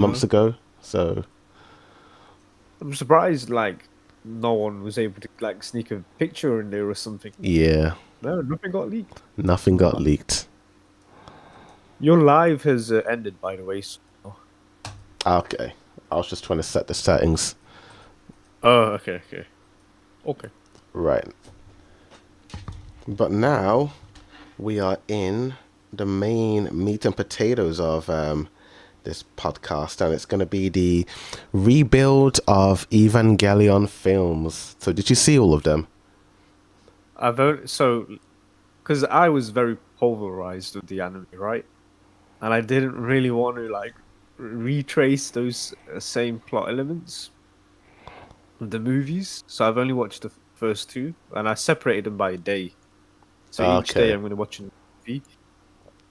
months ago. So I'm surprised, like, no one was able to like sneak a picture in there or something. yeah, No, nothing got leaked. nothing got Wow. leaked. Your live has ended, by the way. So... Okay, I was just trying to set the settings Oh, okay, okay, okay. right. But now we are in the main meat and potatoes of this podcast, and it's going to be the rebuild of Evangelion films. So, did you see all of them? I've only, so because I was very pulverized with the anime, right? And I didn't really want to like retrace those same plot elements of the movies. So I've only watched the first two, and I separated them by a day. So each day Okay. I'm going to watch a movie.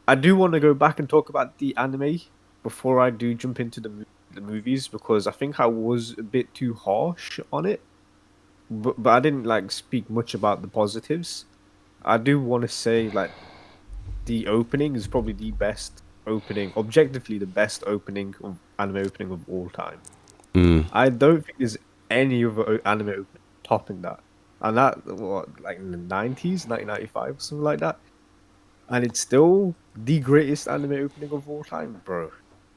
I do want to go back and talk about the anime before I do jump into the movies because I think I was a bit too harsh on it. But I didn't like speak much about the positives. I do want to say like the opening is probably the best opening, objectively the best opening of anime opening of all time. Mm. I don't think there's any other anime opening topping that. And that what like in the 90s, 1995 or something like that. And it's still the greatest anime opening of all time, bro.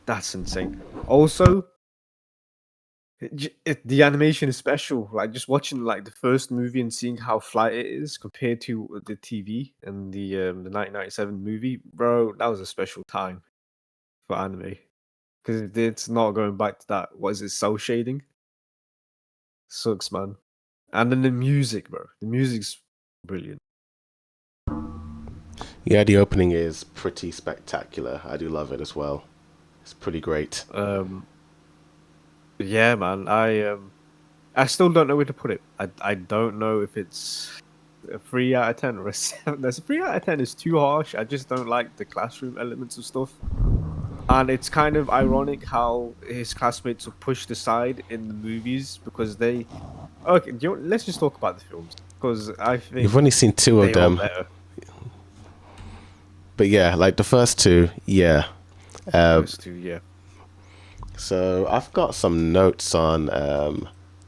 That's insane. Also, the animation is special. Like just watching like the first movie and seeing how flat it is compared to the TV and the 1997 movie, bro. That was a special time for anime because it's not going back to that. What is it? Cell shading sucks, man. And then the music, bro. The music's brilliant. Yeah, the opening is pretty spectacular. I do love it as well. It's pretty great. Um, yeah, man. I still don't know where to put it. I don't know if it's a 3 out of 10 or a 7. There's a 3 out of 10 is too harsh. I just don't like the classroom elements of stuff. And it's kind of ironic how his classmates are pushed aside in the movies because they. Okay, let's just talk about the films because I You've think only seen two of they are them, better. but yeah, like the first two, yeah. Uh, First two, yeah. so I've got some notes on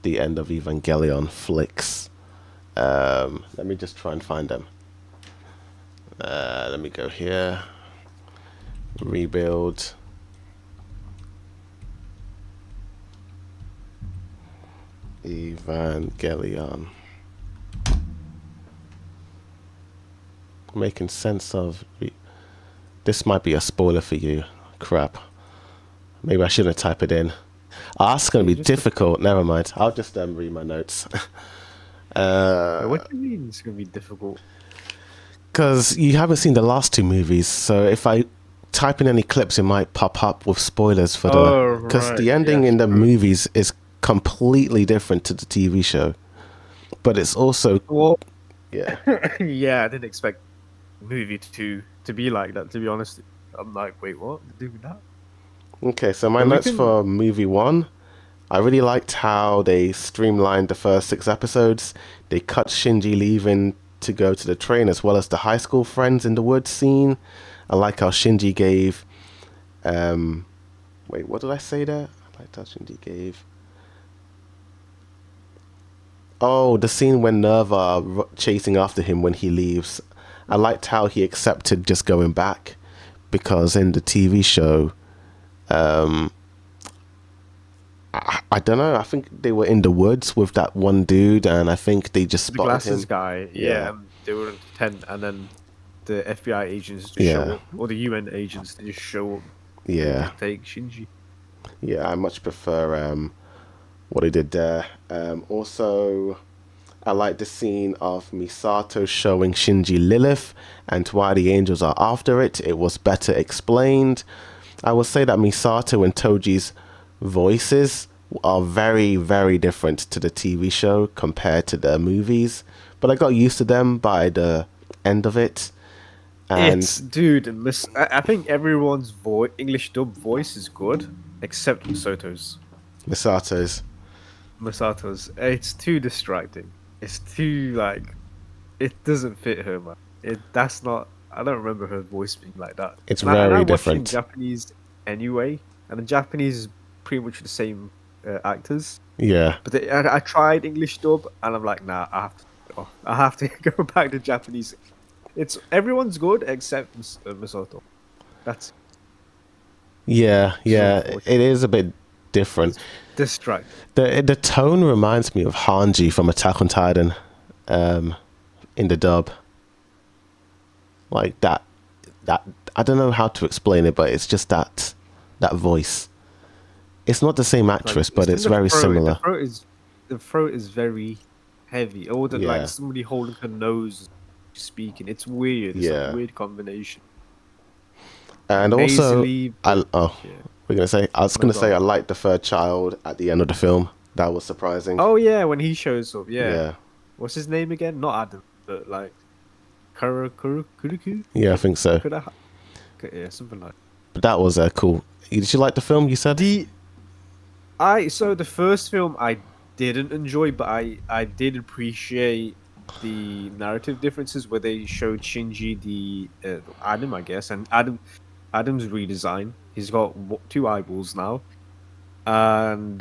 the end of Evangelion flicks. Let me just try and find them. Let me go here. Rebuild. Evangelion. Making sense of. This might be a spoiler for you. Crap. Maybe I shouldn't type it in. Oh, that's going Yeah, to you be just. difficult. Never mind. I'll just read my notes. What do you mean it's gonna be difficult? Because you haven't seen the last two movies, so if I type in any clips, it might pop up with spoilers for the. Oh Because right, the ending yes, in the true. movies is completely different to the TV show, but it's also Well, yeah. yeah, I didn't expect movie to be like that. To be honest, I'm like, wait, what? They're doing that? Okay, so my But we notes can. for movie one. I really liked how they streamlined the first six episodes. They cut Shinji leaving to go to the train as well as the high school friends in the woods scene. I like how Shinji gave. Um, wait, what did I say there? I liked how Shinji gave. Oh, the scene when Nerva chasing after him when he leaves. I liked how he accepted just going back because in the TV show, um, I don't know. I think they were in the woods with that one dude, and I think they just The spotted glasses him. guy, yeah, Yeah, they were in tent, and then the FBI agents just show yeah, up, or the UN agents they just show up and yeah, just take Shinji. yeah. I much prefer what he did there. Also, I like the scene of Misato showing Shinji Lilith and why the angels are after it. It was better explained. I will say that Misato and Toji's voices are very, very different to the TV show compared to the movies, but I got used to them by the end of it. And It's dude, I think everyone's voice English dub voice is good except Misato's. Misato's, Misato's. It's too distracting. It's too like it doesn't fit her, man. That's not. I don't remember her voice being like that. it's And I very watch in different. Japanese anyway, and the Japanese is pretty much the same actors. Yeah. But I tried English dub, and I'm like, nah, I have to. I have to go back to Japanese. It's everyone's good except Misoto. That's Yeah, which is yeah, unfortunate. it is a bit different. It's distract. The tone reminds me of Hanji from Attack on Titan, in the dub. Like that I don't know how to explain it, but it's just that voice. It's not the same Like actress, but it's in it's very the similar. throat is the throat is very heavy. Or the like Yeah, somebody holding her nose speaking. It's weird. It's a yeah. weird combination. Like And also, nasally, but yeah. I was No, gonna go say on. I liked the third child at the end of the film. That was surprising. Oh yeah, when he shows up, yeah. Yeah, What's his name again? Not Adam, but like Kuruku? yeah, I think so. Yeah, something like But that was cool. Did you like the film? You said. the so the first film I didn't enjoy, but I did appreciate the narrative differences where they showed Shinji the Adam, I guess, and Adam's redesign. He's got two eyeballs now, and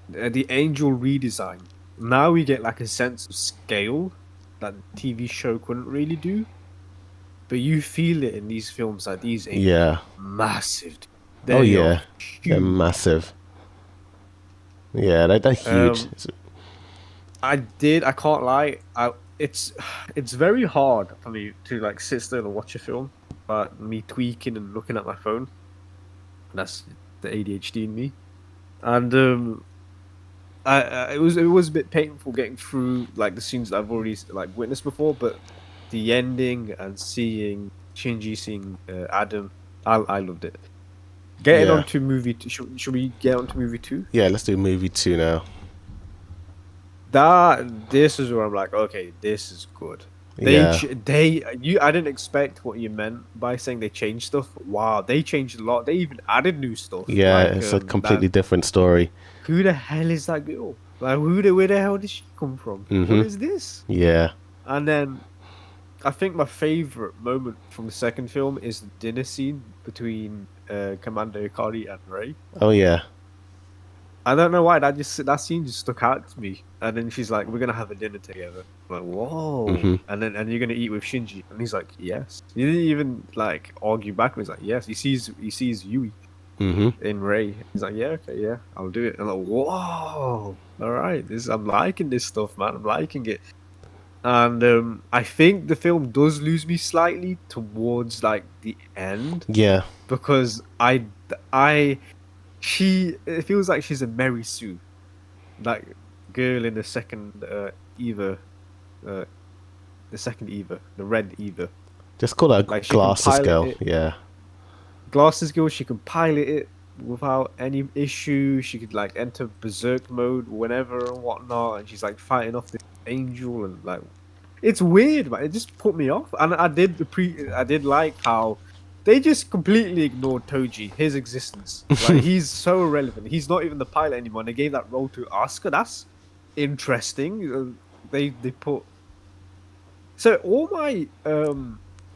the Angel redesign. Now we get like a sense of scale that the TV show couldn't really do, but you feel it in these films. Like these angels Yeah. are massive. Oh They are yeah, they're huge. massive. Yeah, they're huge. Um, I can't lie. It's very hard for me to like sit still and watch a film, but me tweaking and looking at my phone. That's the ADHD in me. And it was a bit painful getting through like the scenes that I've already like witnessed before, but the ending and seeing Shinji seeing Adam, I loved it. Getting Yeah, on to movie two, should we get on to movie two? yeah. Let's do movie 2 now. This is where I'm like, okay, this is good. Yeah, I didn't expect what you meant by saying they changed stuff. Wow, they changed a lot. They even added new stuff. yeah. Like It's a that. completely different story. Who the hell is that girl? Like where the hell did she come from? What Mhm. is this? Yeah, And then I think my favorite moment from the second film is the dinner scene between Commander Ikari and Ray. oh yeah. I don't know why that scene just stuck out to me. And then she's like, "We're gonna have a dinner together." I'm like, whoa! Mhm. And you're gonna eat with Shinji, and he's like, "Yes." He didn't even like argue back. He's like, "Yes." He sees Yui Mhm. in Ray. He's like, "Yeah, okay, yeah, I'll do it." And I'm like, "Whoa! All right, I'm liking this stuff, man. I'm liking it." And I think the film does lose me slightly towards like the end Yeah, because I it feels like she's a Mary Sue, that girl in the second Eva, uh, the second Eva, the red Eva. just call her Like she can glasses pilot girl. it. Yeah, Glasses girl, she can pilot it without any issue. She could like enter berserk mode whenever and whatnot, and she's like fighting off this angel and like it's weird, man. It just put me off, and I did like how they just completely ignored Toji, his existence. Like he's so irrelevant. He's not even the pilot anymore. And they gave that role to Asuka. That's interesting. They put so all my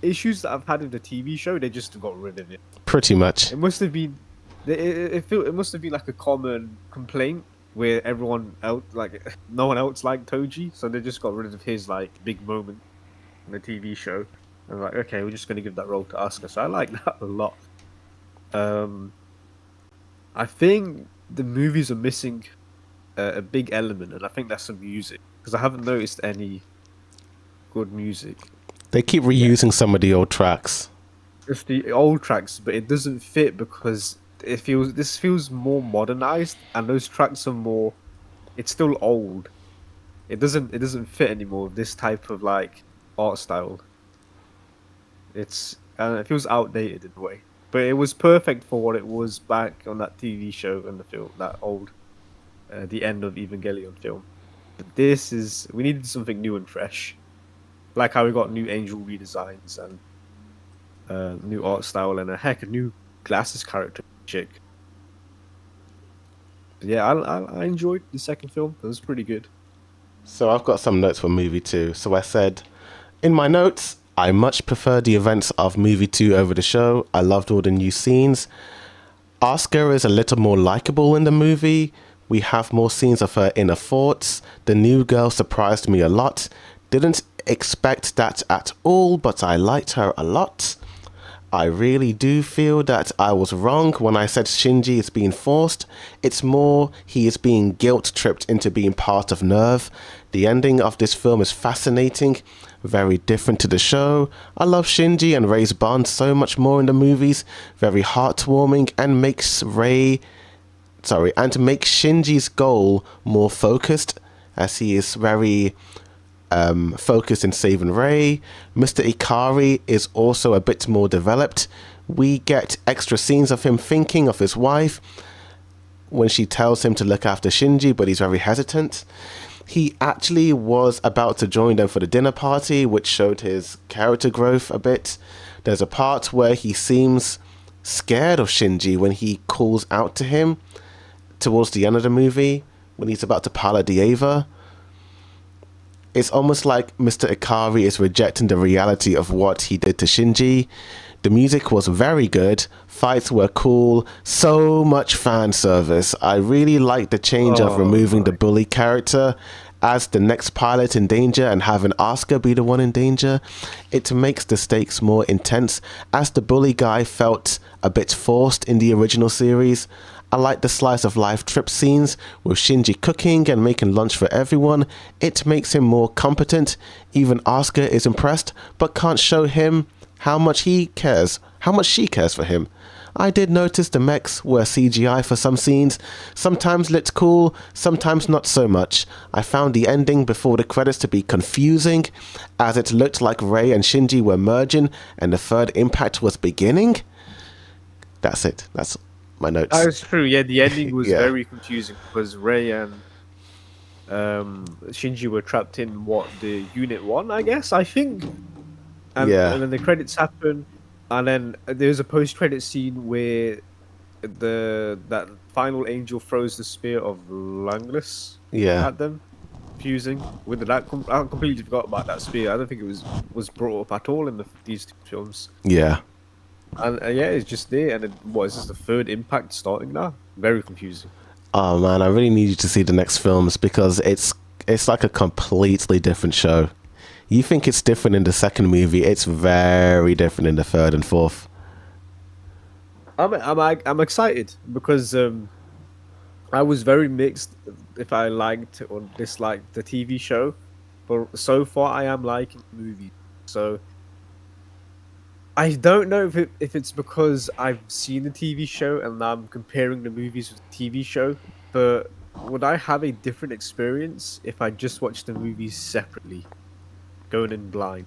issues that I've had with the TV show, they just got rid of it. pretty much. It must have been it must have been like a common complaint where everyone else like no one else liked Toji, so they just got rid of his like big moment in the TV show. And like, okay, we're just gonna give that role to Asuka. So I like that a lot. Um, I think the movies are missing a big element, and I think that's the music because I haven't noticed any good music. They keep reusing some of the old tracks. Just the old tracks, but it doesn't fit because this feels more modernized, and those tracks are more. It's still old. It doesn't fit anymore with this type of like art style. It feels outdated in a way, but it was perfect for what it was back on that TV show and the film, that old, the end of Evangelion film. But we needed something new and fresh, like how we got new Angel redesigns and new art style and a new glasses character chick. But yeah, I enjoyed the second film. It was pretty good. So I've got some notes for movie 2. So I said, in my notes, I much prefer the events of movie 2 over the show. I loved all the new scenes. Oscar is a little more likable in the movie. We have more scenes of her inner thoughts. The new girl surprised me a lot. Didn't expect that at all, but I liked her a lot. I really do feel that I was wrong when I said Shinji is being forced. It's more he is being guilt tripped into being part of Nerve. The ending of this film is fascinating, very different to the show. I love Shinji and Rei's bond so much more in the movies, very heartwarming, and makes Shinji's goal more focused, as he is very focused in saving Rei. Mr. Ikari is also a bit more developed. We get extra scenes of him thinking of his wife when she tells him to look after Shinji, but he's very hesitant. He actually was about to join them for the dinner party, which showed his character growth a bit. There's a part where he seems scared of Shinji when he calls out to him towards the end of the movie, when he's about to pilot the Ava. It's almost like Mr. Ikari is rejecting the reality of what he did to Shinji. The music was very good. Fights were cool. So much fan service. I really liked the change of removing the bully character as the next pilot in danger and having Asuka be the one in danger. It makes the stakes more intense, as the bully guy felt a bit forced in the original series. I like the slice of life trip scenes with Shinji cooking and making lunch for everyone. It makes him more competent. Even Asuka is impressed, but can't show him how much she cares for him. I did notice the mechs were CGI for some scenes. Sometimes looked cool, sometimes not so much. I found the ending before the credits to be confusing, as it looked like Rei and Shinji were merging and the third impact was beginning. That's it. That's my notes. That's true. Yeah, the ending was very confusing because Rei and Shinji were trapped in the Unit 1, I guess. I think. And then the credits happen, and then there's a post-credit scene where that final angel throws the spear of Langless at them. Confusing. With that, I completely forgot about that spear. I don't think it was brought up at all in these two films. Yeah. And it's just there. And what is this? The third impact starting now? Very confusing. Oh man, I really need you to see the next films because it's like a completely different show. You think it's different in the second movie? It's very different in the third and fourth. I'm excited because I was very mixed if I liked or disliked the TV show, but so far I am liking the movie. So I don't know if it's because I've seen the TV show and now I'm comparing the movies with the TV show, but would I have a different experience if I just watched the movies separately? Going in blind.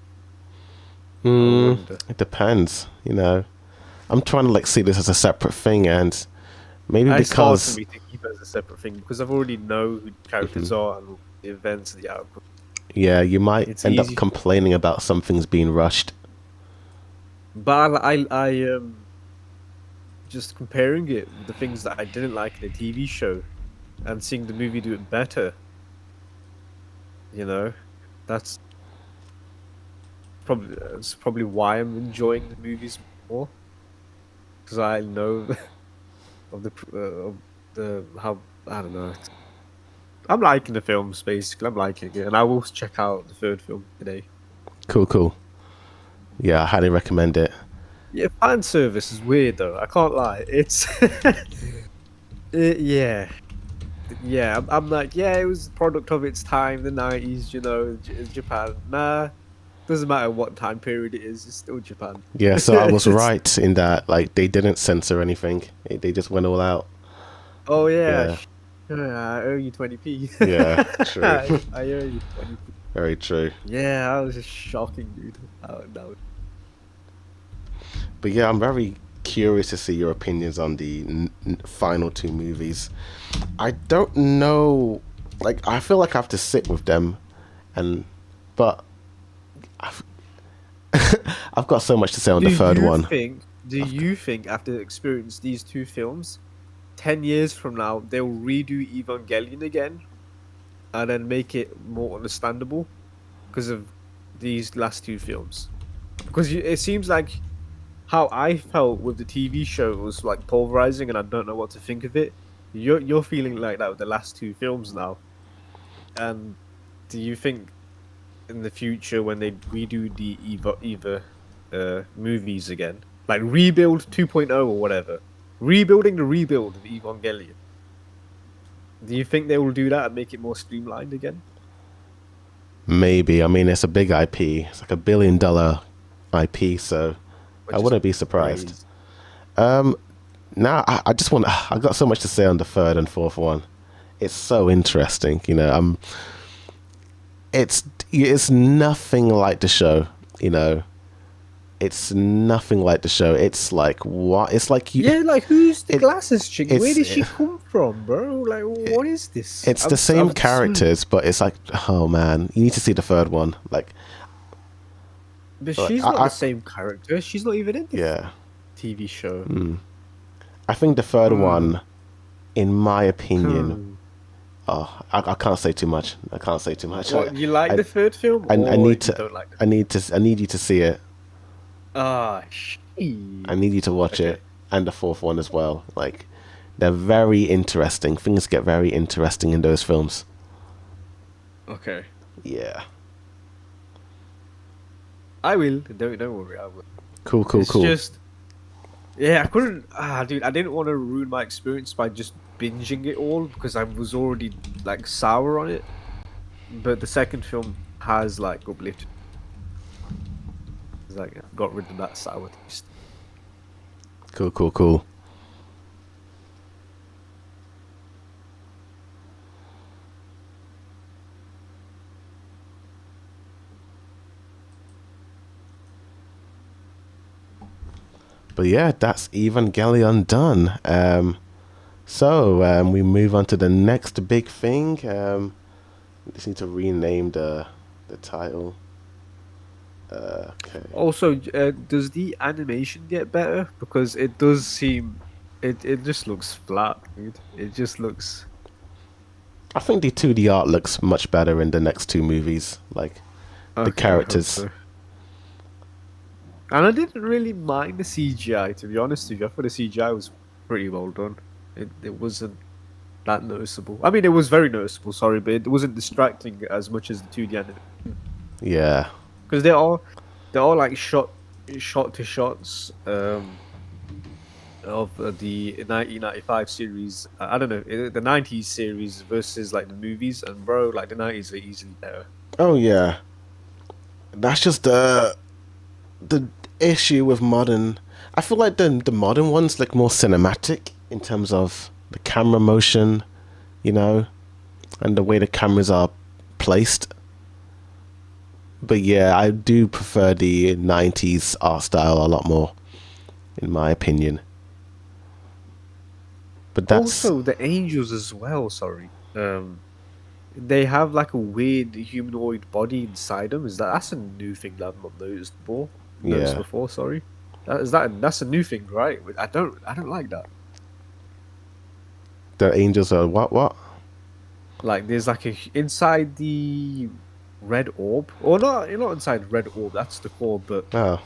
It depends, I'm trying to see this as a separate thing, and maybe it's hard because for me to keep it as a separate thing because I've already know who the characters are and the events and the outcome. Yeah, you might end up complaining about some things being rushed. But I just comparing it with the things that I didn't like in the TV show and seeing the movie do it better. That's probably why I'm enjoying the movies more, because I know of the how I don't know. I'm liking the films basically. I'm liking it, and I will check out the third film today. Cool. Yeah, I highly recommend it. Yeah, fan service is weird though. I can't lie. It's yeah. I'm like, it was a product of its time, the 90s. Japan. Nah. Doesn't matter what time period it is, it's still Japan. Yeah, so I was right in that, they didn't censor anything. They just went all out. Oh, yeah. I owe you 20p. Yeah, true. I owe you 20p. Very true. Yeah, that was just shocking, dude. No. But yeah, I'm very curious to see your opinions on the final two movies. I don't know, I feel like I have to sit with them, but I've got so much to say on the third one. Do you think after experiencing these two films, 10 years from now, they'll redo Evangelion again and then make it more understandable because of these last two films? because it seems like how I felt with the TV show was like pulverizing, and I don't know what to think of it. You're feeling like that with the last two films now. And do you think in the future when they redo the Eva movies again, like rebuild 2.0 or whatever, rebuilding the rebuild of Evangelion, do you think they will do that and make it more streamlined again? Maybe. I mean, it's a big IP. It's like $1 billion IP, so I Which is wouldn't be surprised. crazy. Now, I just want. I got so much to say on the third and fourth one. It's so interesting, you know. It's nothing like the show, you know. It's nothing like the show. It's like what? It's like you. Yeah, like who's the It, glasses chick? Where it's did she come from, bro? Like, what is this? it's the same characters, but it's like, oh man, you need to see the third one. Like, But like, she's not the same character. She's not even in the yeah. TV show. I think the third one, in my opinion, Hmm. oh, I can't say too much. I can't say too much. What, you like I, the third film, I or need you to. don't like I need you to see it. Ah, I need you to watch okay. it, and the fourth one as well. Like, they're very interesting. Things get very interesting in those films. Okay. Yeah. I will. Don't worry. I will. Cool. It's just, yeah, I couldn't. Dude, I didn't want to ruin my experience by just binging it all because I was already like sour on it. But the second film has like uplifted. It's like got rid of that sour taste. Cool. But yeah, that's Evangelion done. So we move on to the next big thing. We just need to rename the title. Okay. Also, does the animation get better? Because it does seem, it just looks flat, dude. It just looks. I think the 2D art looks much better in the next two movies. Like the Okay, I hope characters. so. And I didn't really mind the CGI, to be honest with you. I thought the CGI was pretty well done. It wasn't that noticeable. I mean, it was very noticeable, sorry, but it wasn't distracting as much as the 2D anime. Yeah. Because they're all like shot to shots of the 1995 series. I don't know, the 90s series versus like the movies, and bro, like the 90s are easily better. Oh yeah. That's just the issue with modern. I feel like the modern ones look more cinematic in terms of the camera motion, you know, and the way the cameras are placed. But yeah, I do prefer the 90s art style a lot more, in my opinion. But that's Also, the angels as well. Sorry, they have like a weird humanoid body inside them. That's a new thing that I've not noticed before? Noticed yeah. before? Sorry, that's a new thing, right? I don't like that. The angels are what? Like there's like inside the red orb, or not inside red orb. That's the core, but Oh,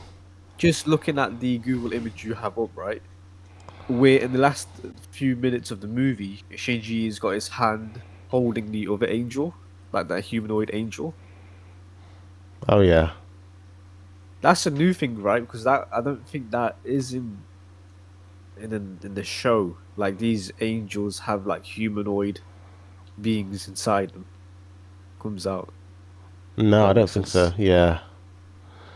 just looking at the Google image you have up, right? Where in the last few minutes of the movie, Shinji's got his hand holding the other angel, like that humanoid angel. oh yeah. That's a new thing, right? Because that I don't think that is in the show. Like these angels have like humanoid beings inside them. Comes out. No, I That don't makes think sense. so. Yeah.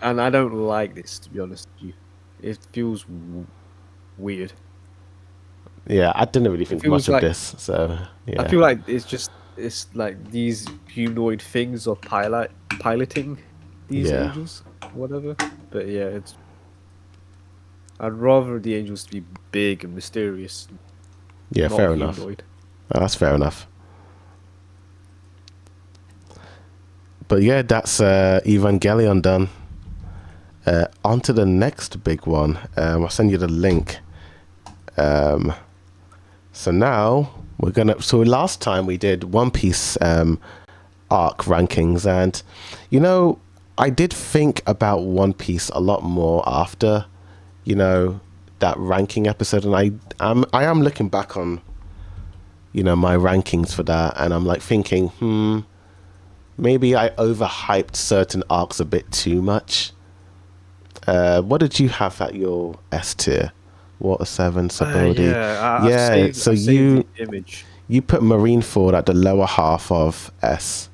And I don't like this, to be honest with you. It feels weird. Yeah, I didn't really It think much feels of like this, so I yeah. feel like it's like these humanoid things are piloting these Yeah. angels, whatever. But yeah, I'd rather the angels to be big and mysterious, Yeah, not fair enough. humanoid. Oh, that's fair enough. But yeah, that's Evangelion done. On to the next big one. I'll send you the link. So now we're gonna. So last time we did One Piece arc rankings, and you know, I did think about One Piece a lot more after, you know, that ranking episode, and I am looking back on, my rankings for that, and I'm like thinking, maybe I overhyped certain arcs a bit too much. What did you have at your S tier? Water 7, Sabaody. Yeah, Yeah, so I've saved you the image. you put Marineford at the lower half of S.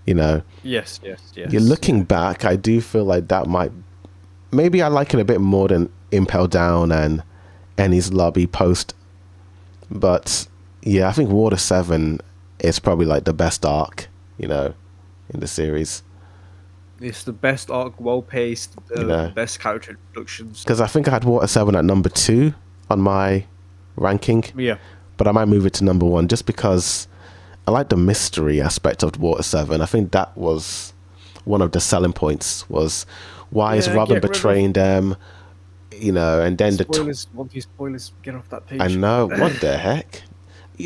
You know, Yes, you're yes. looking back. I do feel like that might, maybe I like it a bit more than Impel Down and Eni's Lobby Post. But yeah, I think Water 7 is probably like the best arc, in the series. It's the best arc, well paced, You know, best character introductions. because I think I had Water 7 at number 2 on my ranking, Yeah, but I might move it to number 1 just because I like the mystery aspect of Water 7. I think that was one of the selling points, was why is yeah. Robin Get rid of betraying them, and then spoilers. One Piece spoilers. Get off that I page. know, what the heck?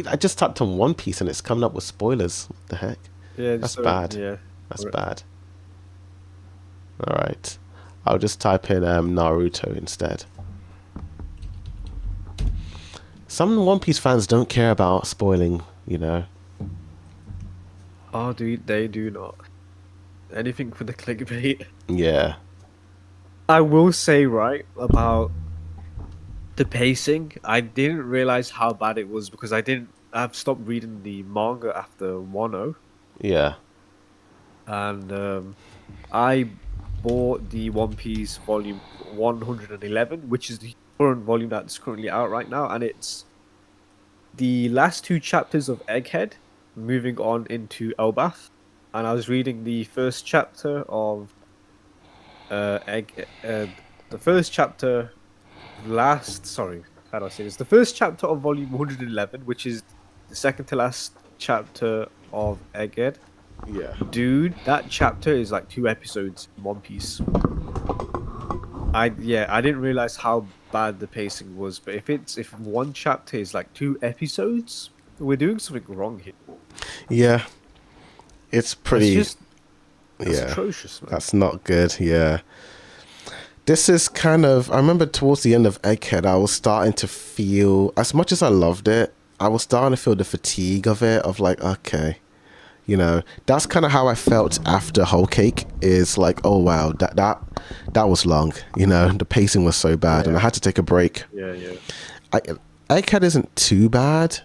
I just tapped on One Piece and it's coming up with spoilers. What the heck? Yeah, That's so bad. yeah. That's bad. All right. I'll just type in Naruto instead. Some One Piece fans don't care about spoiling, Oh, dude, they do not. Anything for the clickbait. Yeah. I will say, right, about the pacing, I didn't realize how bad it was because I've stopped reading the manga after 1.0, Yeah. and I bought the One Piece volume 111, which is the current volume that's currently out right now, and it's the last two chapters of Egghead moving on into Elbath. And I was reading the first chapter of the first chapter sorry, how do I say this? The first chapter of volume 111, which is the second to last chapter of Egghead. Yeah. Dude, that chapter is like 2 episodes in One Piece. I didn't realize how bad the pacing was, but if one chapter is like 2 episodes, we're doing something wrong here. Yeah. It's pretty. That's yeah. atrocious, man. That's not good. Yeah. This is kind of. I remember towards the end of Egghead, I was starting to feel, as much as I loved it, I was starting to feel the fatigue of it, of like, okay. That's kind of how I felt after Whole Cake. Is like, oh wow, that was long. The pacing was so bad, and I had to take a break. Yeah. Egghead isn't too bad,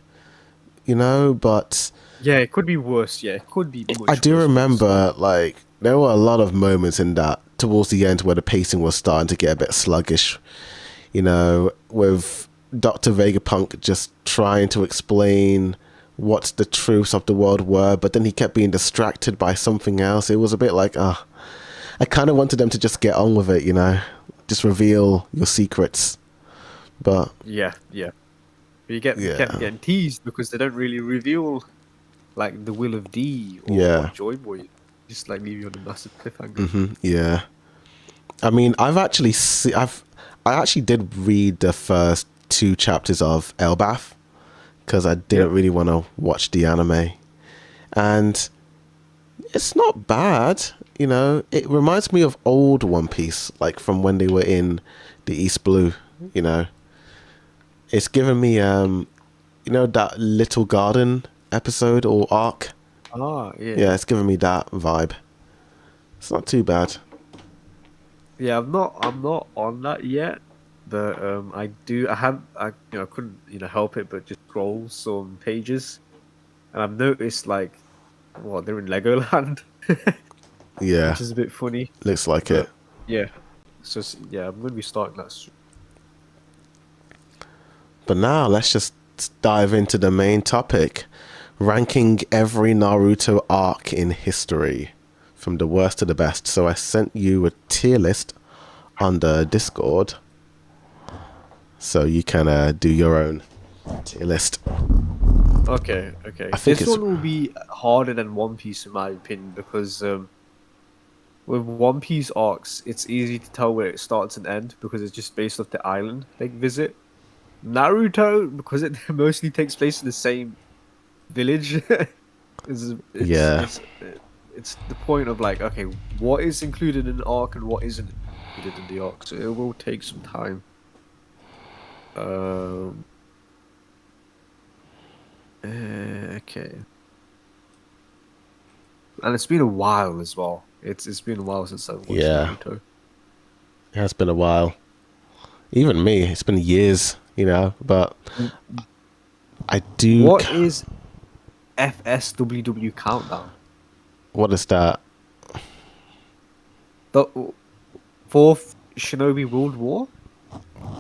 but Yeah, it could be worse. Yeah, it could be much I do worse, remember like there were a lot of moments in that towards the end where the pacing was starting to get a bit sluggish. With Dr. Vegapunk just trying to explain what the truths of the world were, but then he kept being distracted by something else. It was a bit like, I kind of wanted them to just get on with it, just reveal your secrets. But Yeah. But you kept getting teased because they don't really reveal like the will of D or Joy Boy. Just like leave you on a massive cliffhanger. Yeah. I mean, I actually did read the first 2 chapters of Elbath because I didn't really want to watch the anime, and it's not bad. It reminds me of old One Piece, like from when they were in the East Blue. It's given me that Little Garden episode or arc. Yeah, it's giving me that vibe. It's not too bad. Yeah, I'm not on that yet, but I couldn't help it but just scroll some pages, and I've noticed like, they're in Legoland. Yeah, which is a bit funny. looks like it. Yeah, so I'm gonna be starting that soon. But now let's just dive into the main topic, ranking every Naruto arc in history from the worst to the best. So I sent you a tier list on the Discord, so you can do your own tier list. Okay. I think This one will be harder than One Piece in my opinion because with One Piece arcs, it's easy to tell where it starts and ends because it's just based off the island they visit. Naruto, because it mostly takes place in the same village. it's it's the point of like, okay, what is included in the arc and what isn't included in the arc. So it will take some time. Okay. And it's been a while as well. It's been a while since I've watched Yeah, Naruto. it has been a while. Even me, it's been years, you know. But I do. What is FSWW Countdown? What is that? The Fourth Shinobi World War?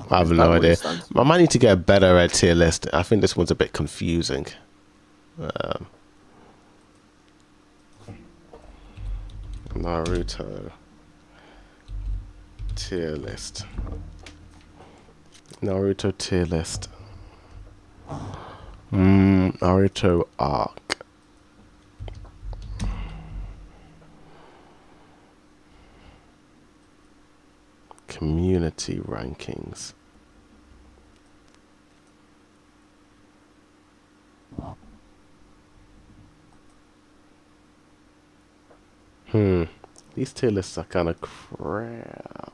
I have Is that no what it idea. stands for? I might need to get a better tier list. I think this one's a bit confusing. Naruto tier list. Naruto tier list. Naruto arc. Community rankings. These tier lists are kind of crap.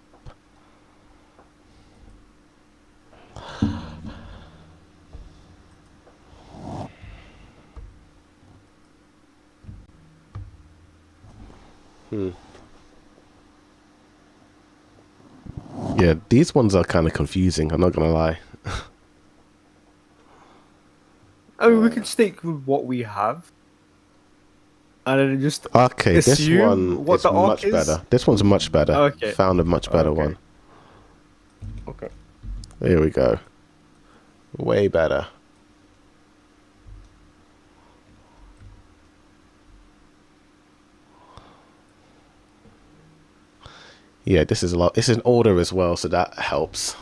Yeah, these ones are kind of confusing. I'm not gonna lie. I mean, we can stick with what we have, and then just Okay, this assume one what is the arc much is. better. This one's much better. Okay. Found a much better Okay. one. Okay. Here we go. Way better. Yeah, this is a lot. It's in order as well, so that helps.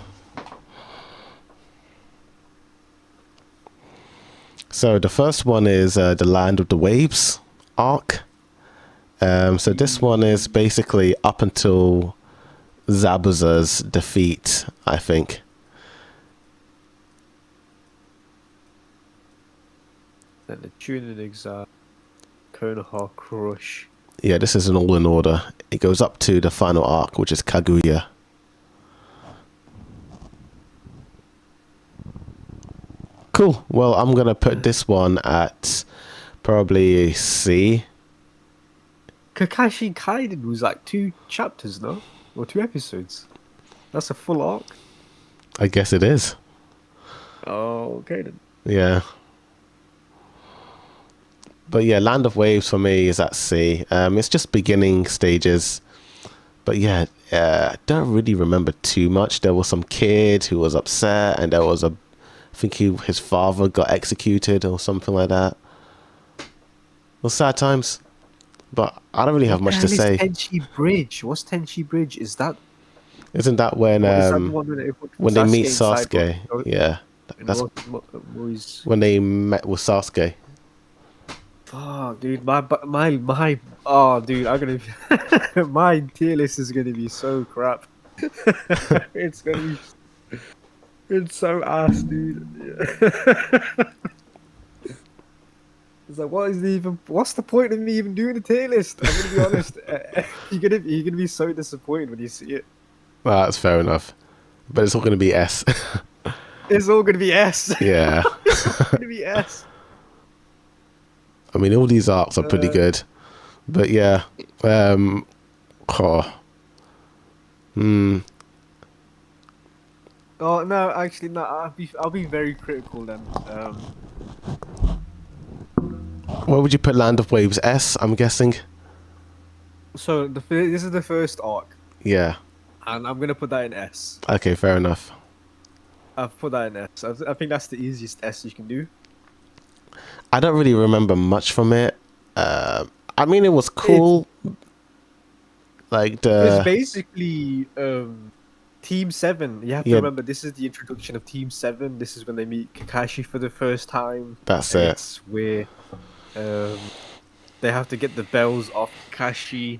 So the first one is the Land of the Waves arc. So this one is basically up until Zabuza's defeat, I think. Then the Chunin Exile, Konoha Crush. Yeah, this isn't all in order. It goes up to the final arc, which is Kaguya. Cool. Well, I'm going to put this one at probably C. Kakashi Kaiden was like 2 chapters, no? Or 2 episodes. That's a full arc. I guess it is. Oh, okay then. Yeah. But yeah, Land of Waves for me is at C. It's just beginning stages. But yeah, I don't really remember too much. There was some kid who was upset, and there was I think his father got executed or something like that. Well, sad times. But I don't really have much to say. Tenchi Bridge. What's Tenchi Bridge? Is that Isn't that when is that the one when, when they meet inside Sasuke? what- Yeah, in that's what he's- when they met with Sasuke. Fuck, dude, my oh, dude, I'm gonna my tier list is gonna be so crap. It's gonna be, it's so ass, dude. It's like, what's the point of me even doing a tier list? I'm gonna be honest. You're gonna be so disappointed when you see it. Well, that's fair enough. But it's all going to be S. It's all gonna be S. Yeah. It's all gonna be S. I mean, all these arcs are pretty good. But yeah. Oh. Oh no, actually no. I'll be very critical then. Where would you put Land of Waves? S, I'm guessing. So this is the first arc, Yeah. and I'm gonna put that in S. Okay, fair enough. I've put that in S. I think that's the easiest S you can do. I don't really remember much from it. I mean, it was cool. Like It's the basically Team 7. You have to Yeah. remember this is the introduction of Team 7. This is when they meet Kakashi for the first time. That's it. It's where they have to get the bells off Kakashi.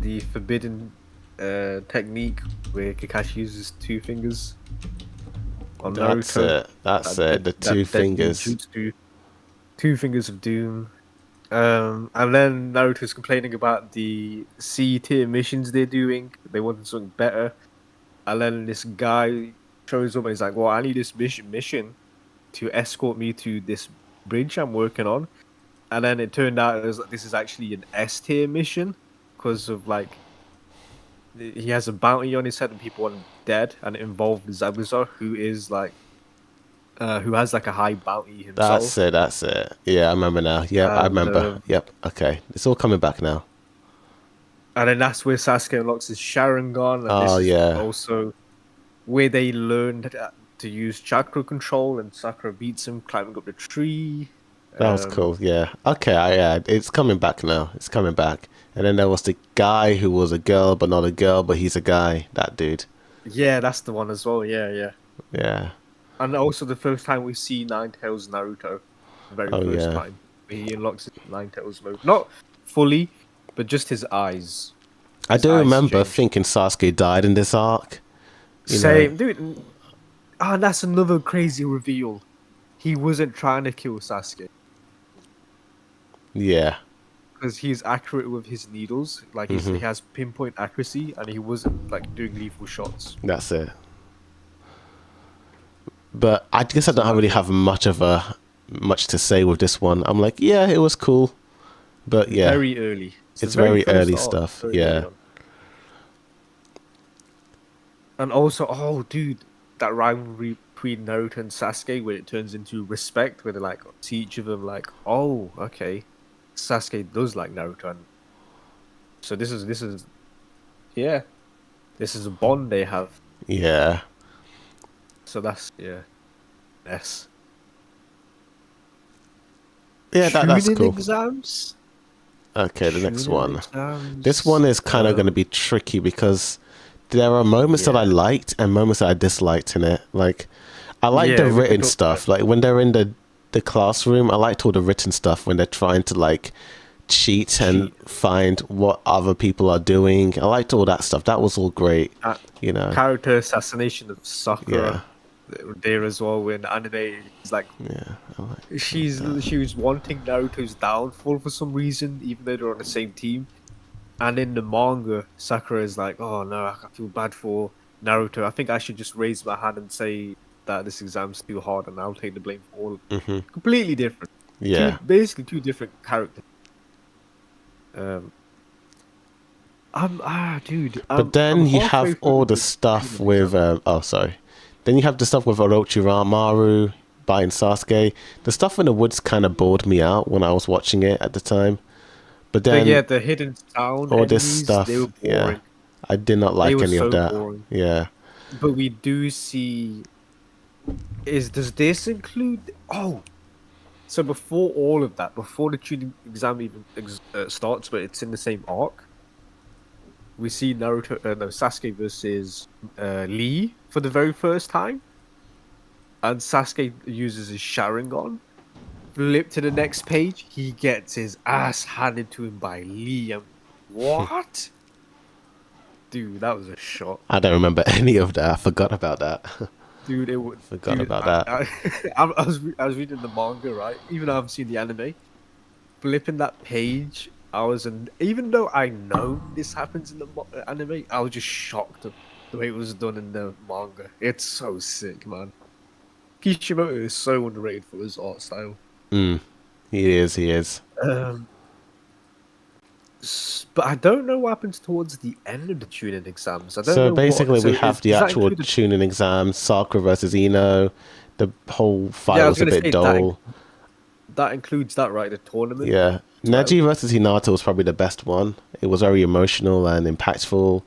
The forbidden technique where Kakashi uses 2 fingers on That's Naruto. it. That's it. The two that fingers. ninjutsu. Two Fingers of Doom. And then Naruto's complaining about the C tier missions they're doing. They wanted something better. And then this guy shows up and he's like, "Well, I need this mission to escort me to this bridge I'm working on." And then it turned out this is actually an S tier mission because of like he has a bounty on his head and people want him dead, and it involved Zabuza, who is like who has like a high bounty himself. That's it. Yeah, I remember now. Yep, I And remember. Yep, okay. It's all coming back now. and then that's where Sasuke unlocks his Sharingan, and this Oh, is yeah. also where they learned to use chakra control, and Sakura beats him climbing up the tree. That was cool, yeah. Okay, yeah, it's coming back now. It's coming back. And then there was the guy who was a girl, but not a girl, but he's a guy. That dude. Yeah, that's the one as well. Yeah, yeah. Yeah. And also the first time we see Nine Tails Naruto, the very Oh, first yeah. time he unlocks his Nine Tails mode, not fully, but just his eyes. I His do eyes remember change. thinking Sasuke died in this arc. You know. Same, dude. Ah, that's another crazy reveal. He wasn't trying to kill Sasuke Yeah. because he's accurate with his needles. Like he has pinpoint accuracy, and he wasn't like doing lethal shots. That's it. But I guess I don't really have much to say with this one. I'm like, yeah, it was cool. But yeah. Very early. It's the very first early arc, stuff. very Yeah. early on. And also, oh, dude, that rivalry between Naruto and Sasuke, where it turns into respect, where they like see each other like, oh, okay, Sasuke does like Naruto, and so this is, yeah, this is a bond they have. Yeah. So that's yes. Yeah, that's Chunin cool. exams. Okay, the next Chunin one. exams. This one is kind of going to be tricky because there are moments that I liked and moments that I disliked in it. Like, I like Yeah, the we can written talk stuff. Like, when they're in the classroom, I liked all the written stuff when they're trying to, like, cheat and find what other people are doing. I liked all that stuff. That was all great, you know. Character assassination of Sakura. Yeah. There as well, when anime is like Yeah. I like she was wanting Naruto's downfall for some reason, even though they're on the same team. And in the manga, Sakura is like, "Oh no, I feel bad for Naruto. I think I should just raise my hand and say that this exam's too hard, and I'll take the blame for all of it." Mm-hmm. Completely different. Yeah. Basically two different characters. Dude. But then I'm you halfway have through all the the stuff Chunin with exam. sorry. Then you have the stuff with Orochimaru biting Sasuke. The stuff in the woods kind of bored me out when I was watching it at the time. But then The hidden sound all this enemies, stuff, they were yeah, boring. I did not like were any of so that. boring. Yeah. But we do see. Does this include? Oh, so before all of that, before the tuning exam even starts, but it's in the same arc. We see Sasuke versus Lee for the very first time, and Sasuke uses his Sharingan. Flip to the next page, he gets his ass handed to him by Lee. What? Dude, that was a shot. I don't remember any of that. I forgot about that. Dude, it was. Forgot Dude, about that. I was reading the manga, right? Even though I haven't seen the anime, flipping that page, even though I know this happens in the anime, I was just shocked at the way it was done in the manga. It's so sick, man. Kishimoto is so underrated for his art style. He is. But I don't know what happens towards the end of the tuning exams. I don't So know basically, so we have the does that actual include tuning exam, Sakura versus Ino. The whole fight I was a gonna bit say dull. that includes that, right? The tournament. Yeah. Neji versus Hinata was probably the best one. It was very emotional and impactful.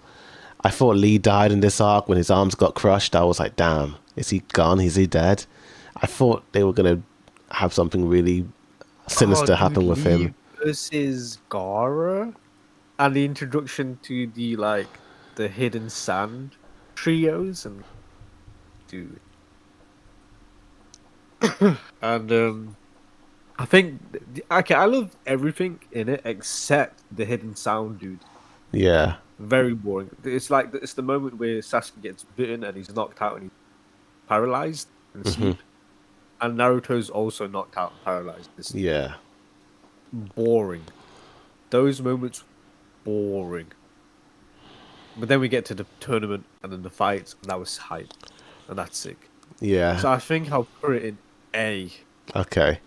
I thought Lee died in this arc when his arms got crushed. I was like, damn, is he gone? Is he dead? I thought they were going to have something really sinister happen with Lee him. versus Gara, and the introduction to the hidden sand trios, and dude, and I think I love everything in it except the hidden sound, dude. Yeah. Very boring. It's the moment where Sasuke gets bitten and he's knocked out and he's paralyzed and sleep. and Naruto's also knocked out and paralyzed. It's Yeah. boring. Those moments, boring. But then we get to the tournament and then the fights, and that was hype, and that's sick. Yeah. So I think I'll put it in A. Okay.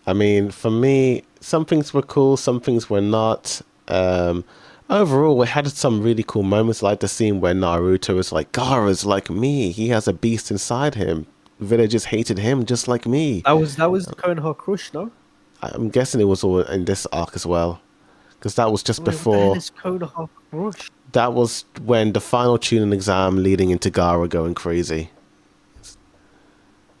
I mean, for me, some things were cool, some things were not. Overall, we had some really cool moments, like the scene where Naruto was like, Gaara's like me. He has a beast inside him. Villagers hated him just like me. That was the Konoha Crush, no? I'm guessing it was all in this arc as well. Because that was just Wait, what the hell before. is Konoha Crush? That was when the final tuning exam leading into Gaara going crazy.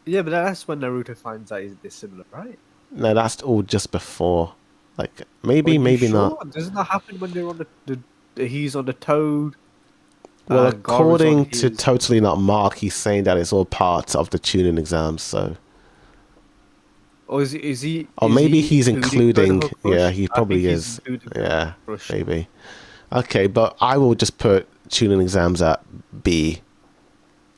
Yeah, but that's when Naruto finds out they're similar, right? No, that's all just before. Like, Are maybe, you maybe sure? not. Doesn't that happen when they're on he's on the Toad? Well, And Gaara's on according to his... Totally Not Mark, he's saying that it's all part of the tuning exams, so. Or is he? Or Is maybe he he's including. Konoha Crush? Yeah, he I think probably he's is. including Yeah, Konoha Crush. maybe. Okay, but I will just put tuning exams at B.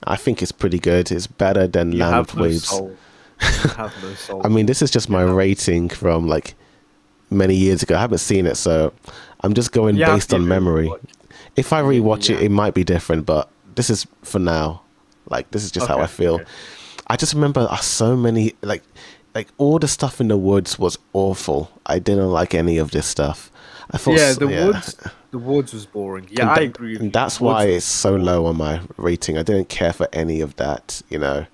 I think it's pretty good. It's better than You Land have with no Waves. soul. You have no soul. I mean, this is just my rating from like many years ago. I haven't seen it, so I'm just going You have based to on memory. rewatch. If I rewatch Yeah. it, it might be different, but this is for now. Like, this is just how Okay, I feel. okay. I just remember so many like all the stuff in the woods was awful. I didn't like any of this stuff. I thought, Yeah, the woods was boring. Yeah, I agree. With and you. that's The woods why was it's so boring. low on my rating. I didn't care for any of that, you know.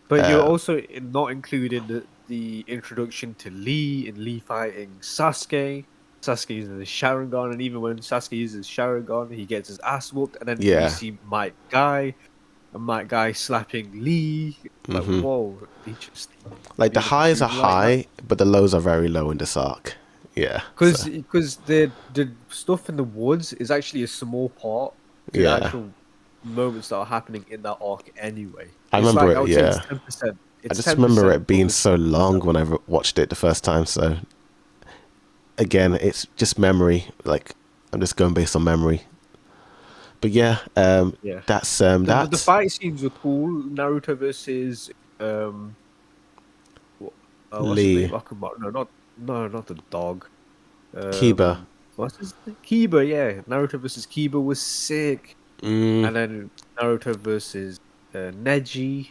But you're also not including the introduction to Lee and Lee fighting Sasuke. Sasuke uses his Sharingan, and even when Sasuke uses Sharingan, he gets his ass whooped. And then Yeah. you see Might Guy, and Might Guy slapping Lee. Like, whoa, they just Like the made a highs are feud like high, but the lows are very low in this arc. Yeah. Because so, the stuff in the woods is actually a small part to the Yeah. actual moments that are happening in that arc anyway. I It's remember like, I it, would say yeah. it's 10%. I It's just remember 10% it being of the so long when I watched it the first time. So again, it's just memory. Like I'm just going based on memory. But yeah, Yeah. that's The fight scenes were cool. Naruto versus what's his Lee. name? Not the dog. Kiba. What's his name? Kiba, yeah. Naruto versus Kiba was sick. And then Naruto versus Neji.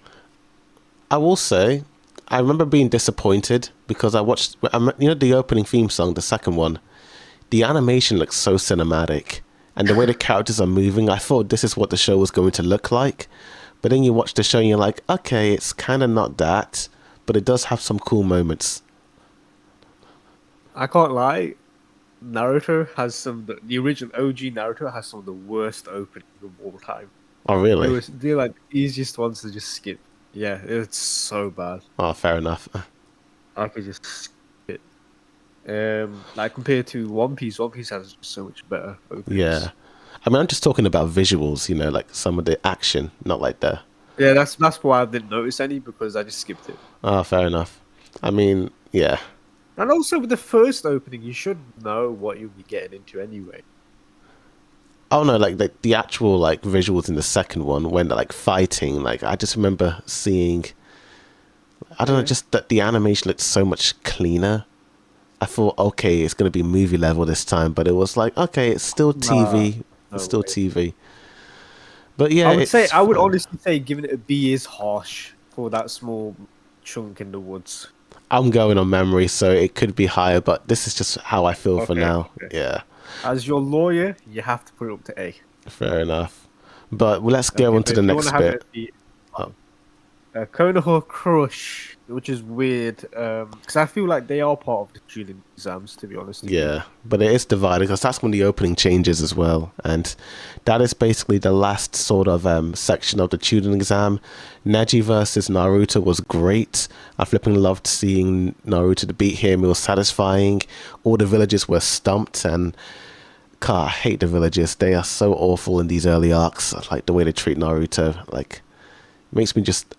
I will say, I remember being disappointed because I watched, you know, the opening theme song, the second one. The animation looks so cinematic, and the way the characters are moving, I thought this is what the show was going to look like. But then you watch the show and you're like, okay, it's kind of not that, but it does have some cool moments. I can't lie. Naruto has the original OG Naruto has some of the worst openings of all time. Oh, really? They're like easiest ones to just skip. Yeah, it's so bad. Oh, fair enough. I could just skip it. Like compared to One Piece has so much better openings. Yeah. I mean, I'm just talking about visuals, you know, like some of the action, not like the... Yeah, that's why I didn't notice any because I just skipped it. Oh, fair enough. I mean, yeah. And also with the first opening, you should know what you'll be getting into anyway. Oh no, like the actual like visuals in the second one when they're like fighting, like I just remember seeing, I don't know, just that the animation looked so much cleaner. I thought, okay, it's gonna be movie level this time, but it was like, okay, it's still TV, it's still way. TV. But yeah, I would fun. honestly say giving it a B is harsh for that small chunk in the woods. I'm going on memory, so it could be higher, but this is just how I feel for Okay, now. okay. Yeah, As your lawyer, you have to put it up to A. fair enough. But let's go on to the next bit. Konoha Crush, which is weird, because I feel like they are part of the tuning exams, to be honest. Yeah, but it is divided because that's when the opening changes as well, and that is basically the last sort of section of the tuning exam. Neji versus Naruto was great. I flipping loved seeing Naruto beat him. It was satisfying. All the villagers were stumped, and God, I hate the villagers. They are so awful in these early arcs. Like the way they treat Naruto, like makes me just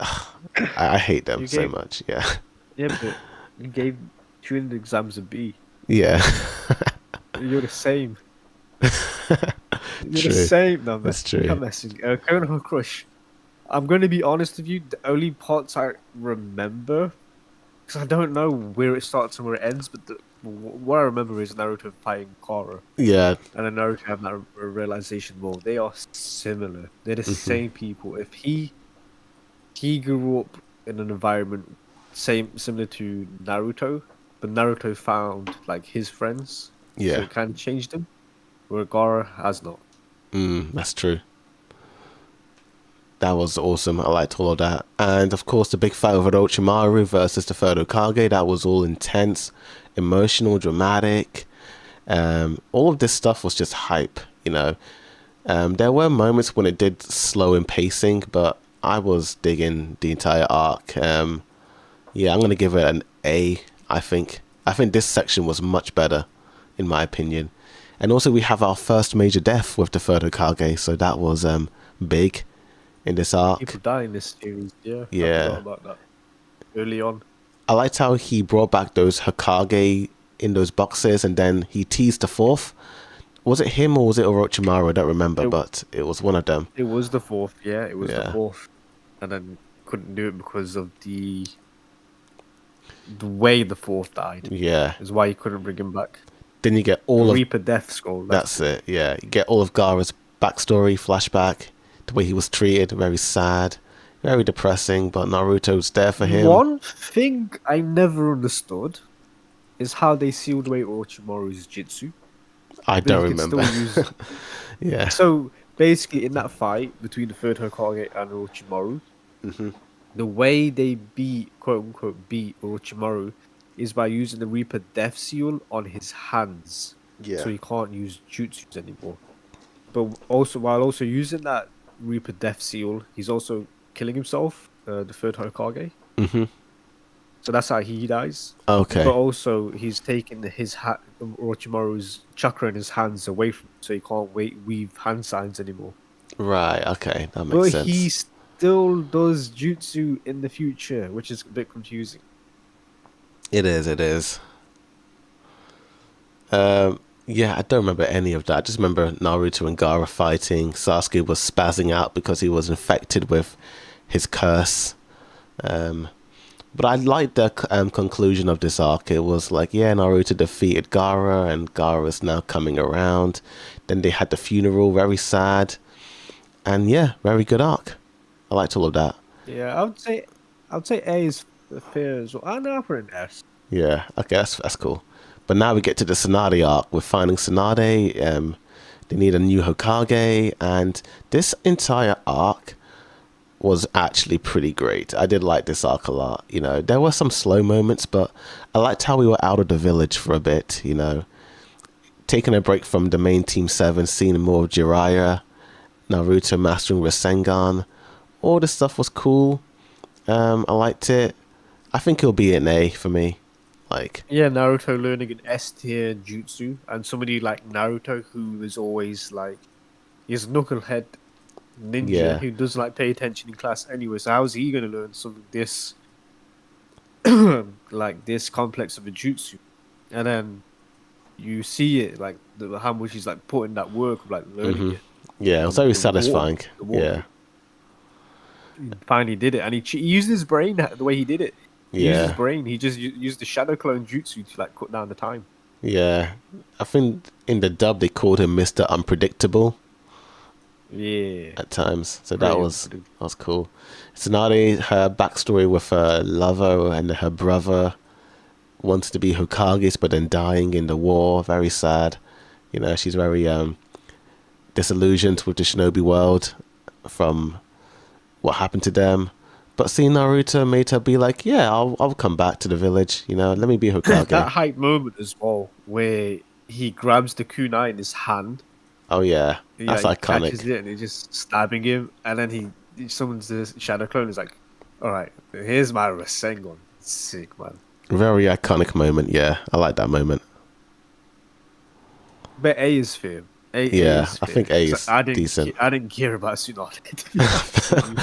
I hate them so much. Yeah. Yeah, but you gave tuning exams a B. Yeah. You're the same. You're True. the same. No, That's true. I'm messing. Konoha Crush. I'm going to be honest with you. The only parts I remember, because I don't know where it starts and where it ends, but what I remember is Naruto fighting Kara, Yeah. and then Naruto having that realization. Well, they are similar. They're the same people. If he grew up in an environment similar to Naruto, but Naruto found like his friends, so Yeah. it kind of changed him. Where Gara has not. That's true. That was awesome. I liked all of that. And of course, the big fight with Orochimaru versus the third Hokage. That was all intense, emotional, dramatic. All of this stuff was just hype, you know. There were moments when it did slow in pacing, but I was digging the entire arc. Yeah, I'm gonna give it an A. I think. I think this section was much better, in my opinion. And also, we have our first major death with the third Hokage, so that was big in this arc. People die in this series. Yeah, I Yeah, forgot about that early on. I liked how he brought back those Hokage in those boxes, and then he teased the fourth. Was it him or was it Orochimaru? I don't remember, It, but it was one of them. it was the fourth. Yeah, it was the Yeah, fourth, and then couldn't do it because of the way the fourth died. yeah. Is why you couldn't bring him back. Then you get The all of Reaper Death Skull. that's it. Yeah, you get all of Gaara's backstory, flashback, the way he was treated, very sad, very depressing. But Naruto's there for him. One thing I never understood is how they sealed away Orochimaru's jutsu. I But don't he could remember. still use. Yeah. So basically, in that fight between the third Hokage and Orochimaru, the way they quote unquote beat Orochimaru is by using the Reaper Death Seal on his hands, Yeah. so he can't use jutsus anymore. But also, while also using that Reaper Death Seal, he's also killing himself, the third Hokage. So that's how he dies. Okay. But also, he's taking Orochimaru's chakra in his hands away from him, so he can't weave hand signs anymore. Right. Okay. That makes But sense. he still does jutsu in the future, which is a bit confusing. It is. It is. Yeah, I don't remember any of that. I just remember Naruto and Gaara fighting. Sasuke was spazzing out because he was infected with his curse. But I liked the conclusion of this arc. It was like, yeah, Naruto defeated Gaara, and Gaara is now coming around. Then they had the funeral, very sad, and yeah, very good arc. I liked all of that. Yeah, I would say A is fair as well. I know I put an S. Yeah, okay, that's cool. But now we get to the Tsunade arc. We're finding Tsunade. They need a new Hokage, and this entire arc was actually pretty great. I did like this arc a lot. You know, there were some slow moments, but I liked how we were out of the village for a bit. You know, taking a break from the main Team 7, seeing more of Jiraiya, Naruto mastering Rasengan. All this stuff was cool. I liked it. I think it'll be an A for me. Like, Yeah, Naruto learning an S tier jutsu, and somebody like Naruto who is always like, he's a knucklehead ninja yeah, who doesn't like pay attention in class anyway. So how's he gonna learn something this like this complex of a jutsu? And then you see it like how much he's like putting that work of like learning it. yeah, it was And very the satisfying. the water, Yeah, he finally did it, and he used his brain the way he did it. He used his yeah, brain. He just used the shadow clone jutsu to like cut down the time. yeah. I think in the dub they called him Mr. Unpredictable Yeah, at times, so very that was unpredictable. cool. Tsunade, her backstory with her lover and her brother wanted to be Hokage's, but then dying in the war, very sad. You know, she's very disillusioned with the shinobi world from what happened to them. But seeing Naruto made her be like, yeah, I'll come back to the village. You know, let me be That Hokage. hype moment as well, where he grabs the kunai in his hand. Oh yeah, Yeah, that's he catches iconic. it and he's just stabbing him, and then he summons the shadow clone. He's like, "All right, here's my Rasengan." Sick, man. Very iconic moment. Yeah, I like that moment. But A is fair. A Yeah, is I fair. think A 'Cause is I didn't decent. I didn't care about Tsunade. To be honest with you.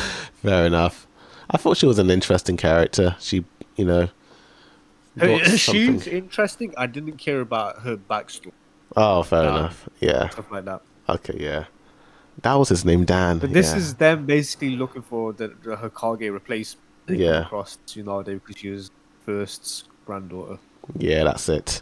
Fair enough. I thought she was an interesting character. She, you know, brought something. She's interesting. I didn't care about her backstory, Oh, fair enough. Yeah. stuff like that. Okay, yeah. That was his name, Dan. But this Yeah. is them basically looking for the Hokage replacement. They come Yeah. across Tsunade because she was first's granddaughter. Yeah, that's it.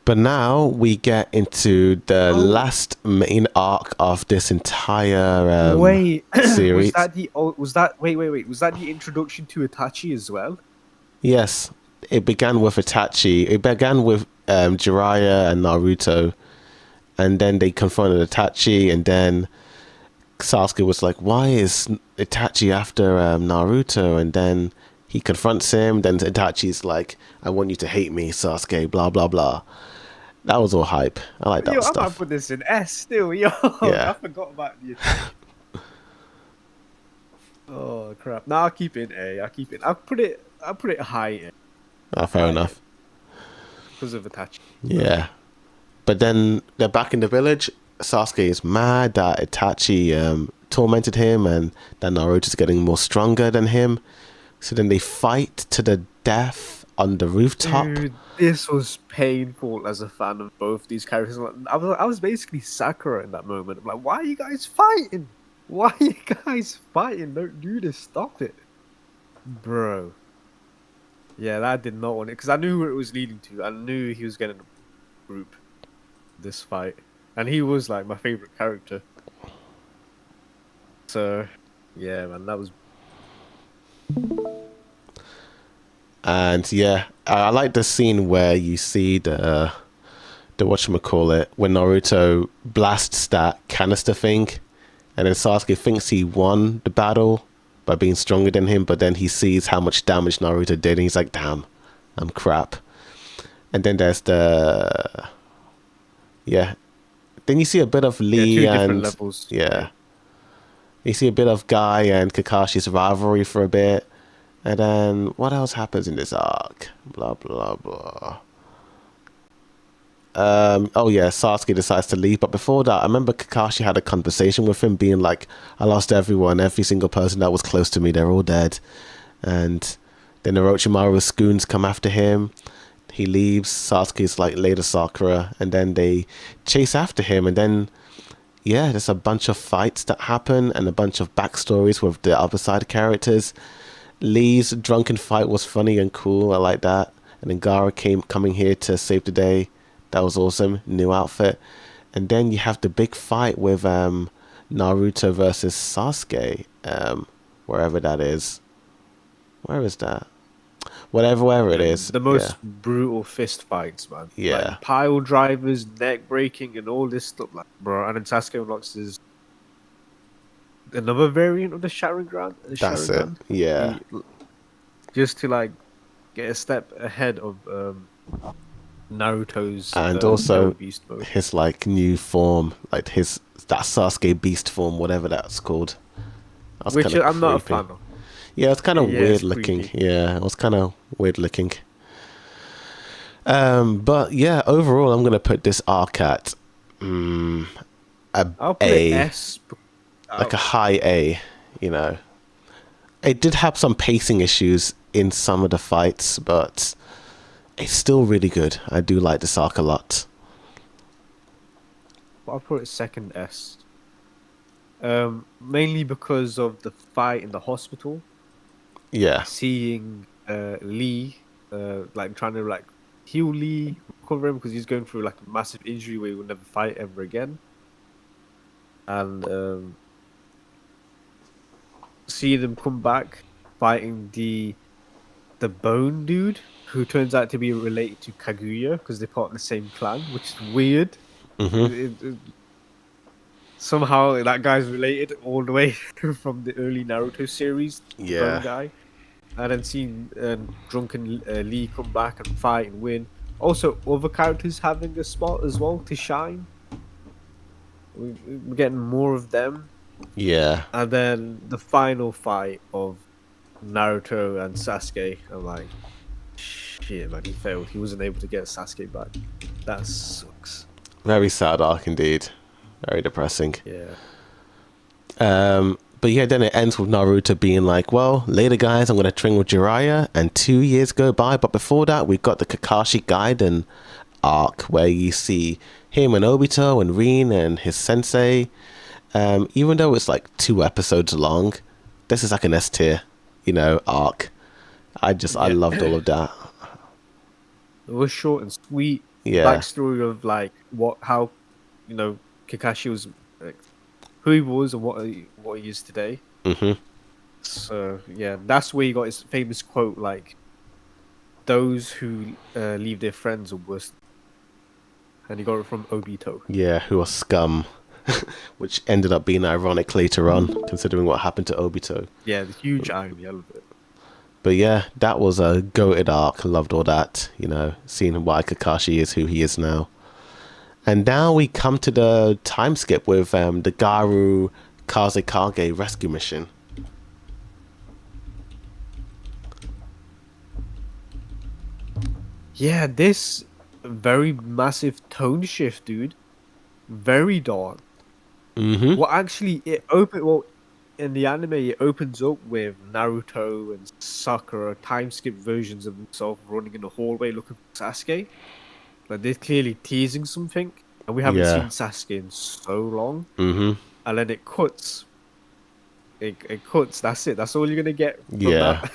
But now we get into the last main arc of this entire Wait, series. was that the introduction to Itachi as well? Yes, it began with Itachi. It began with Jiraiya and Naruto, and then they confronted Itachi, and then Sasuke was like, "Why is Itachi after Naruto?" And then he confronts him. Then Itachi's like, "I want you to hate me, Sasuke." Blah blah blah. That was all hype. I like that Yo, I might stuff. put this in S still. Yo, Yeah. I forgot about the Itachi. Oh crap! No, I'll keep it in A. I'll put it high A Fair enough. because of Itachi. Yeah. But then they're back in the village. Sasuke is mad that Itachi tormented him and that Naruto's getting more stronger than him. So then they fight to the death on the rooftop. Dude, this was painful as a fan of both these characters. I was basically Sakura in that moment. I'm like, why are you guys fighting? Why are you guys fighting? Don't do this. Stop it. Bro. Yeah, that did not want it. Because I knew where it was leading to. I knew he was getting a group this fight. And he was like my favorite character. So, yeah, man, that was... And yeah, I like the scene where you see the whatchamacallit, when Naruto blasts that canister thing, and then Sasuke thinks he won the battle by being stronger than him, but then he sees how much damage Naruto did, and he's like, damn, I'm crap. And then there's the... Yeah. Then you see a bit of Lee two and... different levels. Yeah. You see a bit of Guy and Kakashi's rivalry for a bit. And then what else happens in this arc? Blah, blah, blah. Oh yeah, Sasuke decides to leave. But before that, I remember Kakashi had a conversation with him being like, I lost everyone, every single person that was close to me, they're all dead. And then Orochimaru's goons come after him. He leaves. Sasuke's like, later Sakura. And then they chase after him. And then, yeah, there's a bunch of fights that happen and a bunch of backstories with the other side characters. Lee's drunken fight was funny and cool. I like that. And then Gaara coming here to save the day. That was awesome. New outfit. And then you have the big fight with Naruto versus Sasuke. Wherever that is. Where is that? Wherever it is. The most brutal fist fights, man. Yeah. Like pile drivers, neck breaking, and all this stuff. Like, bro, and then Sasuke unlocks his another variant of the Sharingan. That's it. Yeah. Just to like get a step ahead of Naruto's and also beast mode. his like new form, like that Sasuke beast form, whatever that's called. That Which kinda I'm not a creepy. fan of. Yeah, it's kind of Yeah, weird it's looking. creepy. Yeah, it was kind of weird looking. But yeah, overall, I'm gonna put this arc at I'll put A, it S. like a high A. You know, it did have some pacing issues in some of the fights, but it's still really good. I do like this arc a lot. I'll put it second S. Mainly because of the fight in the hospital. Yeah, Seeing Lee, like trying to like heal Lee, recover him because he's going through like a massive injury where he will never fight ever again. And seeing them come back fighting the bone dude who turns out to be related to Kaguya because they're part of the same clan, which is weird. Somehow that guy's related all the way from the early Naruto series. Yeah. Bone guy. And then seeing drunken Lee come back and fight and win. Also, other characters having a spot as well to shine. We're getting more of them. yeah. And then the final fight of Naruto and Sasuke. I'm like, shit, man, he failed. He wasn't able to get Sasuke back. That sucks. Very sad arc indeed. Very depressing. Yeah. But yeah, then it ends with Naruto being like, well, later guys, I'm going to train with Jiraiya, and 2 years go by. But before that, we've got the Kakashi Gaiden arc, where you see him and Obito and Rin and his sensei, Even though it's like 2 episodes long, this is like an S tier, arc. I Yeah. loved all of that. It was short and sweet. Yeah. Backstory of like how Kakashi was, like, who he was and what he is today. hmm So yeah, that's where he got his famous quote, like, "Those who leave their friends are worse," and he got it from Obito. Yeah, who was scum, which ended up being ironic later on, considering what happened to Obito. Yeah, the huge irony. I love it. But yeah, that was a goated arc. Loved all that, seeing why Kakashi is who he is now. And now we come to the time skip with the Garu Kazekage rescue mission. Yeah, this very massive tone shift, dude. Very dark. Mm-hmm. Well, actually, well, in the anime, it opens up with Naruto and Sakura time skip versions of themselves running in the hallway looking for Sasuke. Like, they're clearly teasing something, and we haven't Yeah. seen Sasuke in so long. Mm-hmm. And then it cuts. It cuts. That's it. That's all you're gonna get from Yeah.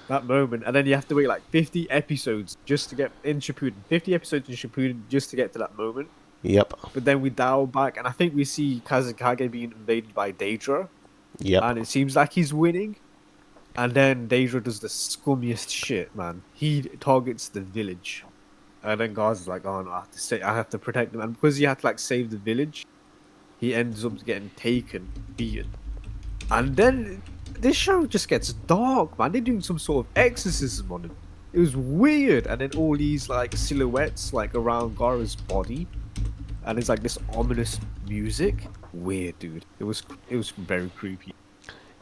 that moment. And then you have to wait like 50 episodes just to get in Shippuden. 50 episodes in Shippuden just to get to that moment. Yep. But then we dial back, and I think we see Kazekage being invaded by Daedra, Yep. and it seems like he's winning. And then Daedra does the scummiest shit, man. He targets the village, and then Gar's like, "Oh no, I have to protect them." And because he had to like save the village, he ends up getting taken, beaten. And then this show just gets dark, man. They're doing some sort of exorcism on him. It was weird, and then all these like silhouettes like around Gaara's body. And it's like this ominous music. Weird, dude. It was very creepy.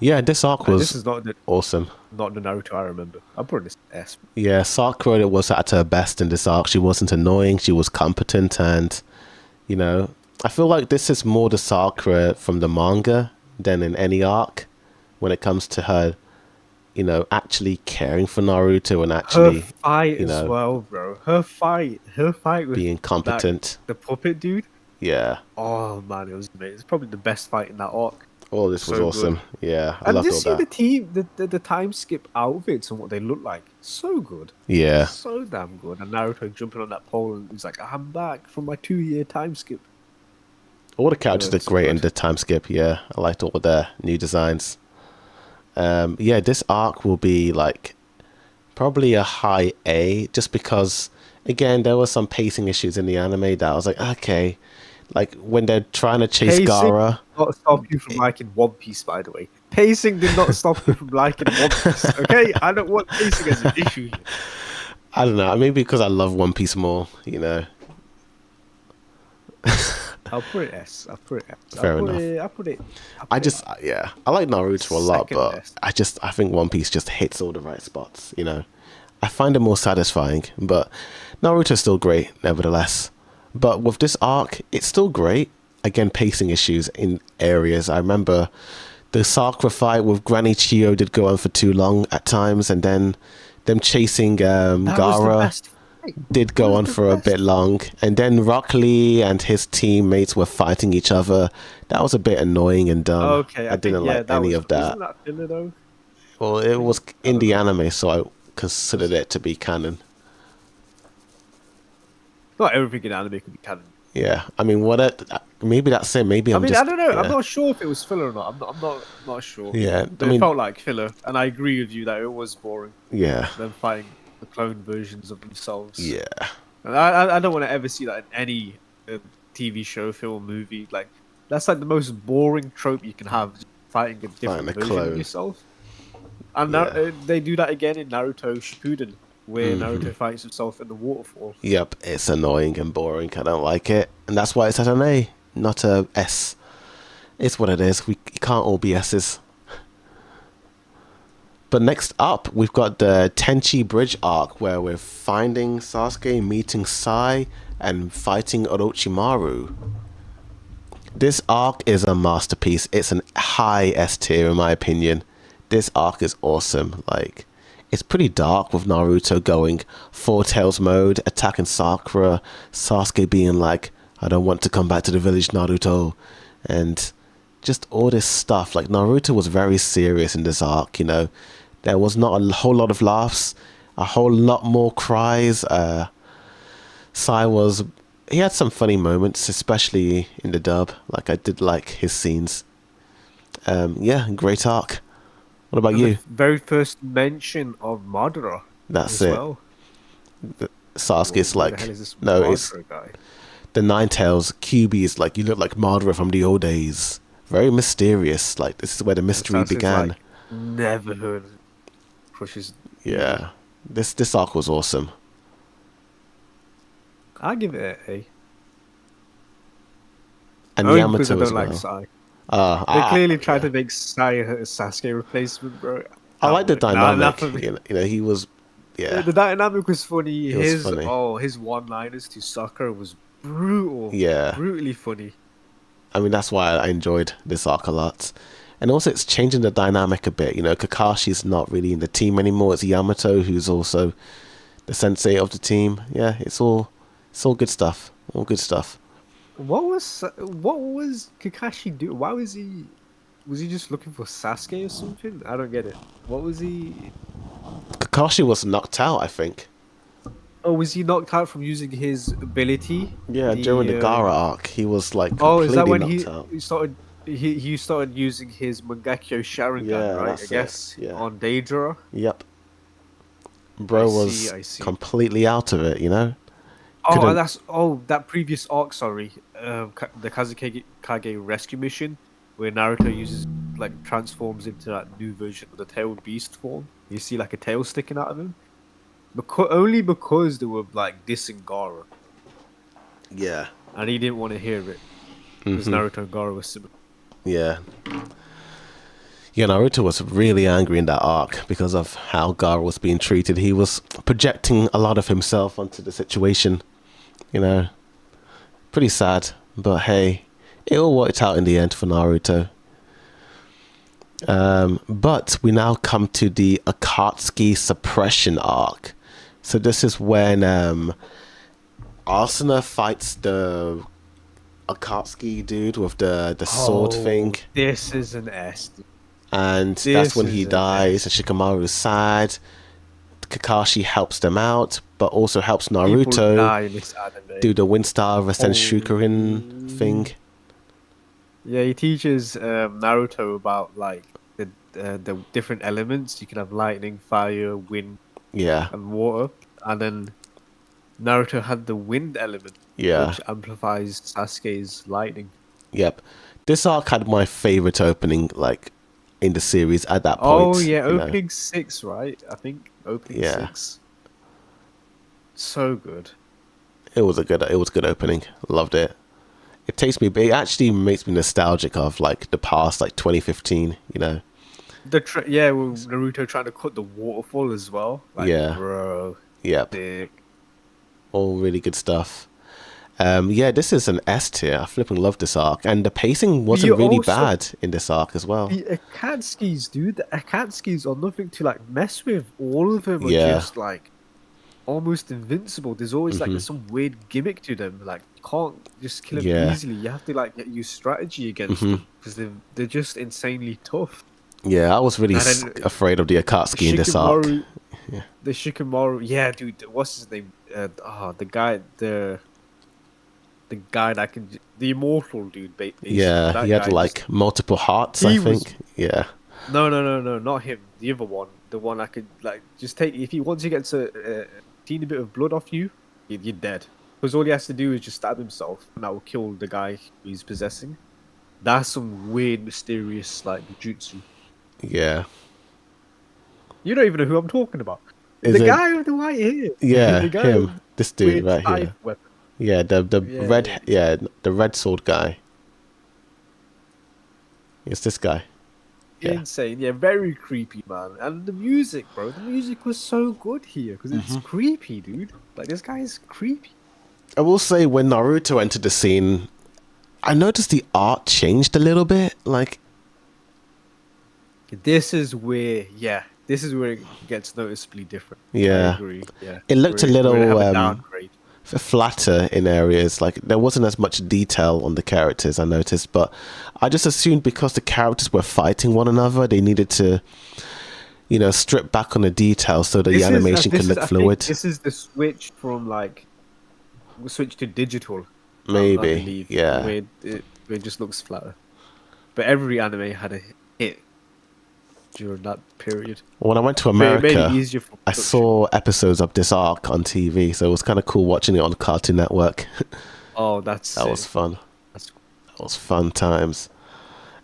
Yeah, this arc And was this is not the awesome. Naruto I remember. I'm putting this S. Yeah, Sakura was at her best in this arc. She wasn't annoying. She was competent, and I feel like this is more the Sakura from the manga than in any arc when it comes to her, actually caring for Naruto and actually Her fight as well, bro. Her fight with being competent. the puppet dude. Yeah. Oh man, it was amazing. It's probably the best fight in that arc. All this was So awesome. good. Yeah, I And loved all just see that. the team, the time skip outfits and what they look like. So good. Yeah. So damn good. And Naruto jumping on that pole and he's like, "I'm back from my 2-year time skip." All the characters Yeah, did great in good. the time skip. Yeah, I liked all of their new designs. Yeah, this arc will be like probably a high A, just because again there were some pacing issues in the anime that I was like, okay, like when they're trying to chase Pacing Gaara. did not stop you from liking One Piece, by the way. Pacing did not stop you from liking One Piece. Okay, I don't want pacing as an issue here. I don't know, maybe because I love One Piece more. I'll put it S. I'll put it S. Fair I'll enough. put it. I just, yeah, I like Naruto a lot, Second but best. I think One Piece just hits all the right spots. I find it more satisfying, but Naruto's still great, nevertheless. But with this arc, it's still great. Again, pacing issues in areas. I remember the Sakura fight with Granny Chiyo did go on for too long at times, and then them chasing That was the Gaara best fight. did go That was on the for a best. bit long, and then Rock Lee and his teammates were fighting each other. That was a bit annoying and dumb. Okay, I didn't like any of that. Wasn't that filler though? Well, it was in the anime, so I considered it to be canon. Not everything in anime can be canon. Yeah, I mean, maybe that's it. Maybe I I'm mean, just. I don't know. Yeah. I'm not sure if it was filler or not. I'm not sure. Yeah, But I mean, it felt like filler, and I agree with you that it was boring. yeah, Them fighting the clone versions of themselves. yeah, And I don't want to ever see that in any TV show, film, movie. Like, that's like the most boring trope you can have, just fighting a different Fighting a version clone. of yourself. And Yeah. they do that again in Naruto Shippuden, where Mhm. Naruto fights himself in the waterfall. yep. It's annoying and boring. I don't like it, and that's why it's at an A, not a S. It's what it is. We can't all be S's. But next up, we've got the Tenchi Bridge arc, where we're finding Sasuke, meeting Sai, and fighting Orochimaru. This arc is a masterpiece. It's an high S tier in my opinion. This arc is awesome. Like, it's pretty dark with Naruto going Four Tails mode, attacking Sakura, Sasuke being like, I don't want to come back to the village, Naruto. and just all this stuff. Like Naruto was very serious in this arc. There was not a whole lot of laughs, a whole lot more cries. Sai was he had some funny moments, especially in the dub. Like I did like his scenes. Yeah, great arc. What about And you? the very first mention of Madara That's as it. well. Sasuke's Who the hell like, is this no, it's Madara guy? the Nine Tails. QB is like, you look like Madara from the old days. Very mysterious. Like this is where the And mystery Sasuke's began. like, never heard of it. Crushes. Yeah, this arc was awesome. I give it an A. And Only because I Yamato as don't like well. Sai. Uh, They I, clearly tried yeah. to make Sai a Sasuke replacement, bro. I like the Nah, dynamic. not for me. He was, The, yeah, the dynamic was funny. it was funny. His one-liners to Sakura was brutal, Yeah, brutally funny. I mean that's why I enjoyed this arc a lot. And also it's changing the dynamic a bit. Kakashi's not really in the team anymore. It's Yamato who's also the sensei of the team. Yeah, it's all good stuff. All good stuff. What was Kakashi do? Why was he? Was he just looking for Sasuke or something? I don't get it. What was he? Kakashi was knocked out, I think. Oh, was he knocked out from using his ability? Yeah, during the Gara arc, he was like Oh, is that completely when knocked out. he started? He started using his Mangekyo Sharingan, Yeah, right? that's I it. guess Yeah. on Daedra. Yep. Bro was I see. completely out of it. Oh, Couldn't. and that previous arc. Sorry, the Kage rescue mission where Naruto uses transforms into that new version of the tailed beast form. You see like a tail sticking out of him. Only because they were like dissing Gaara, Yeah. and he didn't want to hear it because Naruto and Gaara were similar. Yeah. Yeah, Naruto was really angry in that arc because of how Gara was being treated. He was projecting a lot of himself onto the situation. Pretty sad, but hey, it all worked out in the end for Naruto. But we now come to the Akatsuki suppression arc. So this is when Asuna fights the Akatsuki dude with the sword thing. This is an S. And that's This when is he an dies, and Shikamaru's sad. Kakashi helps them out, but also helps People Naruto die in this anime. do the Windstar Rasen Shukurin thing. Yeah, he teaches Naruto about the different elements. You can have lightning, fire, wind, Yeah, and water, and then Naruto had the wind element, yeah, which amplifies Sasuke's lightning. yep. This arc had my favorite opening, in the series at that Oh point. yeah, opening 6, right? I think opening Yeah. 6. So good. It was a good opening. Loved it. It actually makes me nostalgic of the past, 2015. With Naruto trying to cut the waterfall as well. Yeah. Bro, Yep. dick. All really good stuff. Yeah, this is an S tier. I flipping love this arc, and the pacing wasn't You really also- bad in this arc as well. The Akatskis, dude. The Akatskis are nothing to mess with. All of them are Yeah. just almost invincible. There's always some weird gimmick to them. You can't just kill them Yeah. easily. You have to use strategy against them because they're just insanely tough. Yeah, I was really And then afraid of the Akatsuki in this arc. Yeah. The Shikamaru, yeah, dude. What's his name? The guy that the immortal dude. Basically. Yeah, That he had guy multiple hearts, I He was- think. Yeah. No, not him. The other one, the one I could just take. If he once he gets a teeny bit of blood off you, you're dead. Because all he has to do is just stab himself, and that will kill the guy he's possessing. That's some weird, mysterious jutsu. Yeah. You don't even know who I'm talking about. Is The it- guy with the white hair. Yeah, The guy him. with This dude weird right scythe here. weapon. Yeah, the Yeah, red yeah. the red sword guy. It's this guy. Yeah. Insane, yeah, very creepy, man. And the music, bro, the music was so good here because it's creepy, dude. This guy is creepy. I will say when Naruto entered the scene, I noticed the art changed a little bit. This is where it gets noticeably different. Yeah. I agree. Yeah, It looked a little, We're gonna have a downgrade. flatter in areas. Like there wasn't as much detail on the characters, I noticed, but I just assumed because the characters were fighting one another, they needed to, strip back on the details so that the animation could look I fluid. think this is the switch from like switch to digital. I Maybe, believe. yeah. Where it just looks flatter. But every anime had a hit during that period. When I went to But it made it America, easier for I production. saw episodes of this arc on TV, so it was kind of cool watching it on Cartoon Network. Oh, that's That was fun. That's That was fun times.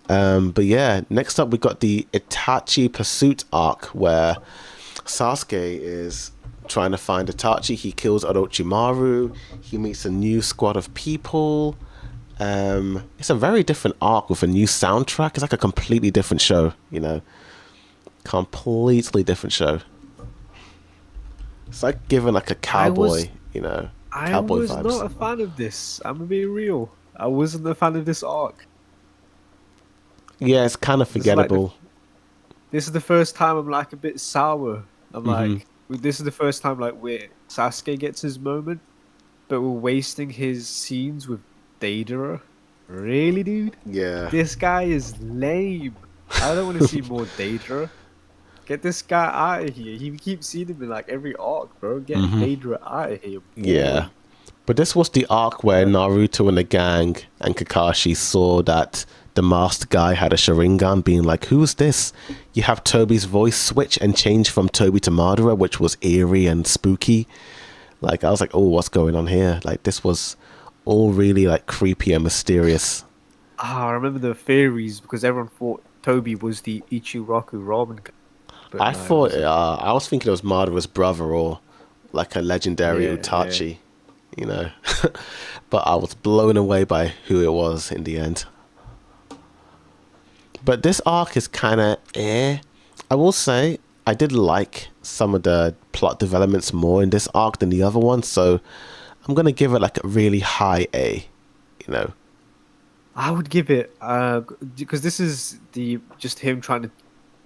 But yeah, next up we got the Itachi Pursuit arc, where Sasuke is trying to find Itachi. He kills Orochimaru. He meets a new squad of people. It's a very different arc with a new soundtrack. It's like a completely different show, completely different show. It's like giving like a cowboy, I cowboy was vibes. not a fan of this. I'm gonna be real. I wasn't a fan of this arc. Yeah, it's kind of This is like forgettable. This is the first time I'm like a bit sour. I'm Mm-hmm. like, this is the first time like where Sasuke gets his moment, but we're wasting his scenes with Deidara. Really, dude? Yeah. This guy is lame. I don't want to see more Deidara. Get this guy out of here. He keeps seeing him in like every arc, bro. Get Deidara out of here. Yeah. But this was the arc where Naruto and the gang and Kakashi saw that the masked guy had a Sharingan, being like, who's this? You have Toby's voice switch and change from Toby to Madara, which was eerie and spooky. Like, I was like, oh, what's going on here? Like, this was all really like creepy and mysterious. I remember the theories because everyone thought Toby was the Ichiraku ramen guy. But I no, it thought, wasn't. I was thinking it was Madara's brother or like a legendary Yeah, Utachi, but I was blown away by who it was in the end. But this arc is kind of I will say I did like some of the plot developments more in this arc than the other one, so I'm gonna give it like a really high A. I would give it because this is the just him trying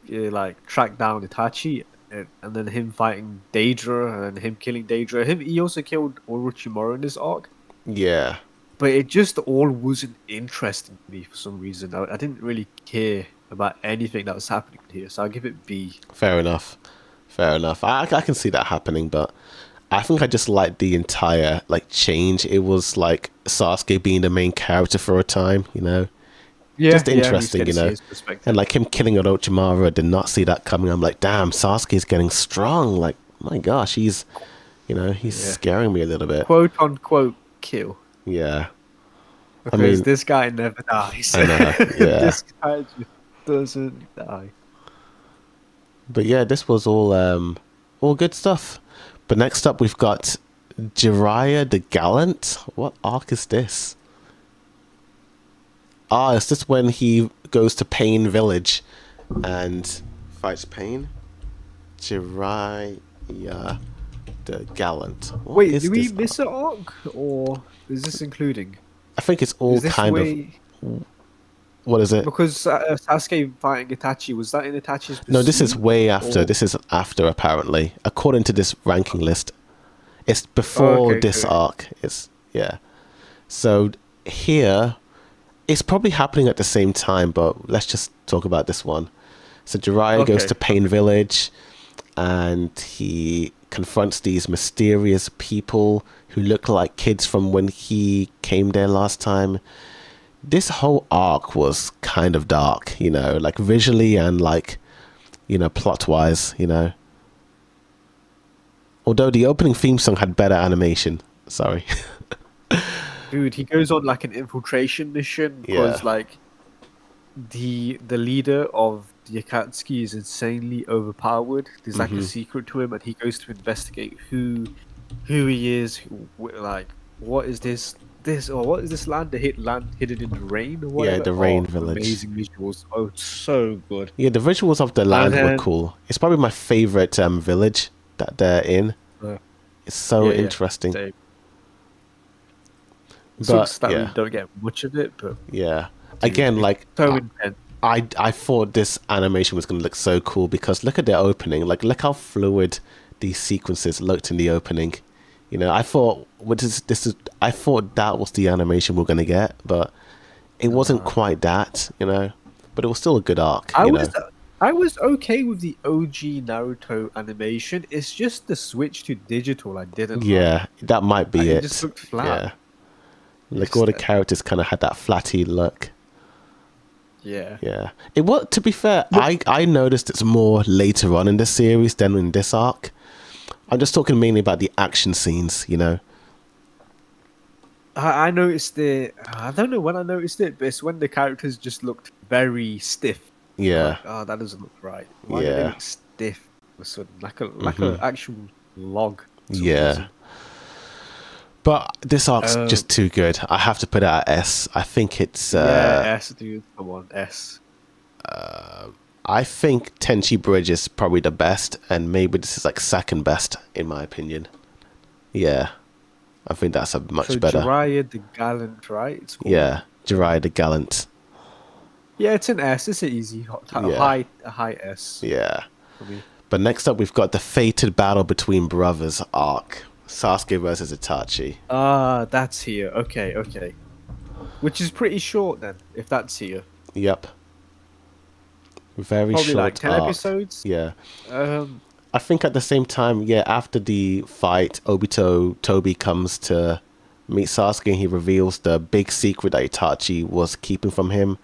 to like track down Itachi and then him fighting Deidara and him killing Deidara. He also killed Orochimaru in this arc, Yeah, but it just all wasn't interesting to me for some reason. I didn't really care about anything that was happening here, so I'll give it B. fair enough. Fair enough. I can see that happening, but I think I just liked the entire like change. It was like Sasuke being the main character for a time, Yeah, just yeah, interesting, we get to see his perspective. And like him killing Orochimaru, I did not see that coming. I'm like, damn, Sasuke's getting strong. Like, my gosh, he's scaring me a little bit. Quote unquote kill. Yeah, Because this guy never dies. I know, yeah. This guy just doesn't die. But yeah, this was all good stuff. But next up, we've got Jiraiya the Gallant. What arc is this? Is this when he goes to Pain Village and fights Pain? Jiraiya the Gallant. What Wait, is do we this miss an arc? Or is this including? I think it's all Is this kind way... of. What is it? Because Sasuke fighting Itachi, was that in Itachi's pursuit? No, this is way after. Or... This is after, apparently, according to this ranking list. It's before okay, this okay. arc. Yeah. So here, it's probably happening at the same time, but let's just talk about this one. So Jiraiya goes Okay. to Pain Village, and he confronts these mysterious people who look like kids from when he came there last time. This whole arc was kind of dark, like visually and like, plot-wise, Although the opening theme song had better animation. Sorry. Dude, he goes on like an infiltration mission because Yeah. like the leader of the Akatsuki is insanely overpowered. There's like a secret to him, and he goes to investigate who he is. Like, what is this what is this land? The land hidden in the rain or whatever. The rain village. Amazing visuals. Oh, it's so good. Yeah, the visuals of the land were then- cool. It's probably my favorite village that they're in. Uh, It's so yeah, interesting. same. But Sucks that yeah, we don't get much of it, but yeah. Again, like so intense. I thought this animation was going to look so cool because look at the opening. Like, look how fluid these sequences looked in the opening. You know, I thought I thought that was the animation we're gonna get, but it wasn't quite that. You know, but it was still a good arc. I You was know, I was okay with the OG Naruto animation. It's just the switch to digital I didn't like. yeah, that might be It just it. looked flat. Yeah, like all Just the characters kind of had that flatty look. yeah. Yeah, it was. To be fair, Look, I noticed it's more later on in the series than in this arc. I'm just talking mainly about the action scenes. You know. I noticed it. I don't know when I noticed it, but it's when the characters just looked very stiff. I'm Yeah, like, oh, that doesn't look right. Why do they yeah, look stiff all of a sudden, like a actual log for some yeah. reason? But this arc's Um, just too good. I have to put it at S. I think it's. yeah, S, dude. Come on, S. I think Tenchi Bridge is probably the best, and maybe this is like second best in my opinion. Yeah, I think that's a So much better. Jiraiya the Gallant, right? It's called. Yeah, Jiraiya the Gallant. Yeah, it's an S. It's an easy Yeah, a high S yeah. for me. But next up, we've got the fated battle between brothers arc. Sasuke versus Itachi. Ah, that's here. Okay, okay. Which is pretty short then, if that's here. Yep. Very Probably like short 10 arc. episodes. Yeah. Um, I think at the same time, yeah, after the fight, Obito Toby comes to meet Sasuke and he reveals the big secret that Itachi was keeping from him.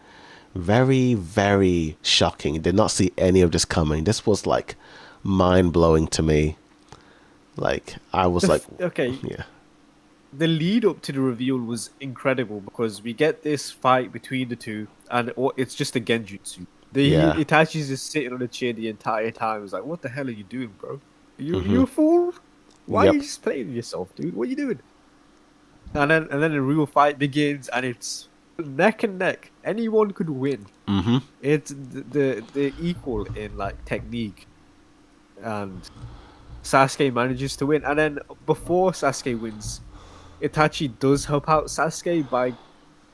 Very, very shocking. Did not see any of this coming. This was like mind blowing to me. Like, I was like, okay, yeah, the lead up to the reveal was incredible because we get this fight between the two, and it's just a genjutsu. yeah. Itachi's just sitting on a chair the entire time. It's like, what the hell are you doing, bro? Mm-hmm. You a fool? Why are Yep. you just playing with yourself, dude? What are you doing? And then the real fight begins, and it's neck and neck. Anyone could win. Mm-hmm. It's the equal in like technique, and Sasuke manages to win. And then before Sasuke wins, Itachi does help out Sasuke by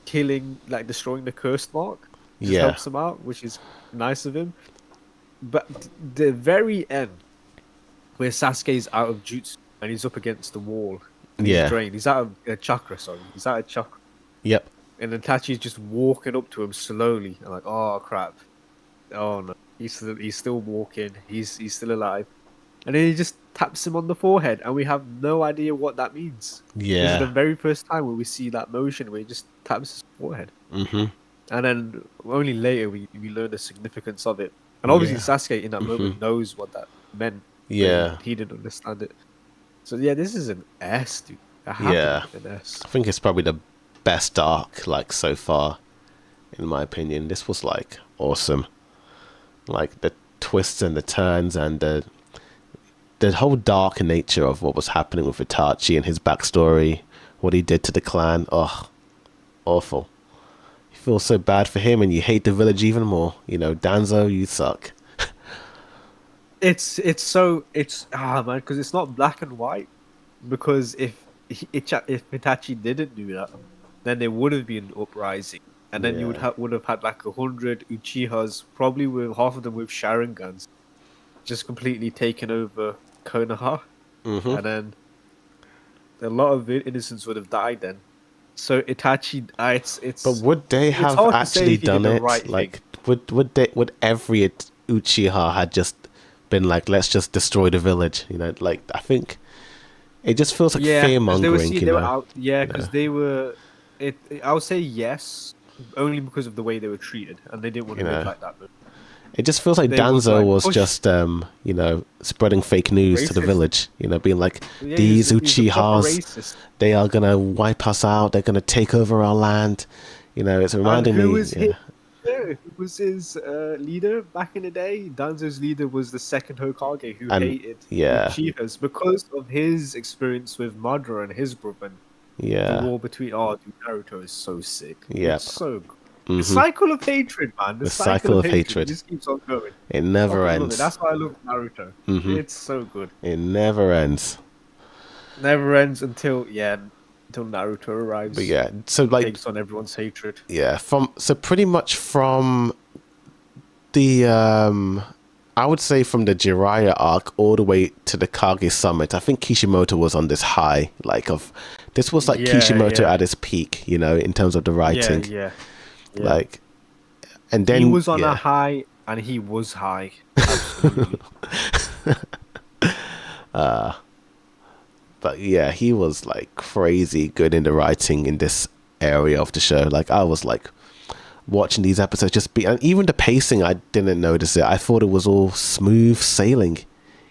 destroying the cursed mark. Just Yeah. helps him out, which is nice of him. But the very end, where Sasuke's out of jutsu and he's up against the wall, and he's Yeah. drained. He's out of chakra. Sorry, he's out of chakra. Yep. And Itachi's just walking up to him slowly. I'm like, oh crap, oh no, he's still walking. He's still alive. And then he just taps him on the forehead, and we have no idea what that means. This is the Yeah. very first time where we see that motion where he just taps his forehead. Mm-hmm. And then only later we learn the significance of it. And obviously Yeah. Sasuke in that moment knows what that meant. But Yeah. he didn't understand it. So yeah, this is an S, dude. I have Yeah. to give it an S. I think it's probably the best arc like so far, in my opinion. This was like awesome. Like the twists and the turns and the whole dark nature of what was happening with Itachi and his backstory, what he did to the clan. Oh, awful. You feel so bad for him and you hate the village even more. You know, Danzo, you suck. It's man, because it's not black and white. Because if Itachi didn't do that, then there would have been an uprising, and then you Yeah. would have had like 100 Uchihas, probably with half of them with Sharingans, just completely taken over Konoha, Mm-hmm. and then a lot of innocents would have died then. So Itachi, it's But would they it's have hard to say actually if he did done the it? right Like, thing. would every Uchiha had just been like, let's just destroy the village? You know, like I think it just feels like Yeah, fear because they were mongering. You they were know, out. Yeah, you because know. they were. I would say yes, only because of the way they were treated, and they didn't want to You live know. like that. But It just feels like they would, Danzo like, was push just, you know, spreading fake news to the racist. village. You know, being like, Yeah, these he's a proper Uchihas, racist. they are gonna wipe us out. They're gonna take over our land. You know, it's And reminding who me. was Yeah, his leader? Who was his leader back in the day? Danzo's leader was the second Hokage who and hated yeah, Uchihas because of his experience with Madara and his brother. The yeah, war between dude, Naruto is so sick. yeah. It's so good. The hmm cycle of hatred, man. The cycle of hatred. just keeps on going. It never Fucking love it. ends. That's why I love Naruto. hmm It's so good. It never ends. Never ends until Naruto arrives. But yeah, so like, Takes on everyone's hatred. yeah, pretty much from the I would say from the Jiraiya arc all the way to the Kage Summit, I think Kishimoto was on this high. This was like Yeah, Kishimoto yeah, at his peak, in terms of the yeah, writing. yeah, yeah. Like, and He then, was on a yeah. high, and he was high. Absolutely. But yeah, he was like crazy good in the writing in this area of the show. Like, I was like watching these episodes and even the pacing, I didn't notice it. I thought it was all smooth sailing,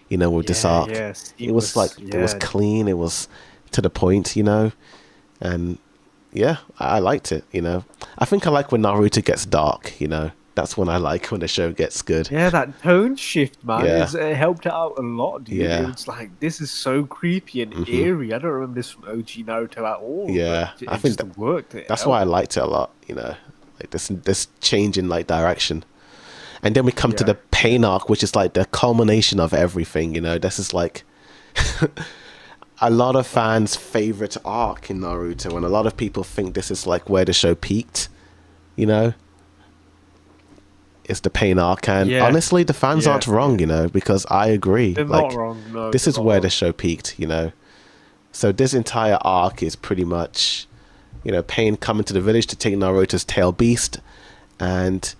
with this Yeah, arc. yeah, It was like, it was yeah, clean, it was to the point, and yeah, I liked it, I think I like when Naruto gets dark, that's when I like when the show gets good. yeah. That tone shift, man, Yeah, it helped it out a lot, dude. It yeah, was like this is so creepy and eerie. I don't remember this from OG Naruto at all, but yeah. I it think just worked. It that's why I helped. liked it a lot, like this change in like direction. And then we come to Yeah, the pain arc, which is like the culmination of everything, This is like a lot of fans' favorite arc in Naruto, and a lot of people think this is like where the show peaked, you know? It's the pain arc, and yeah, honestly, the fans yeah, aren't wrong, because I agree. they're not Like, wrong. No, this they're is not where the wrong. show peaked. So this entire arc is pretty much, Pain coming to the village to take Naruto's tail beast, and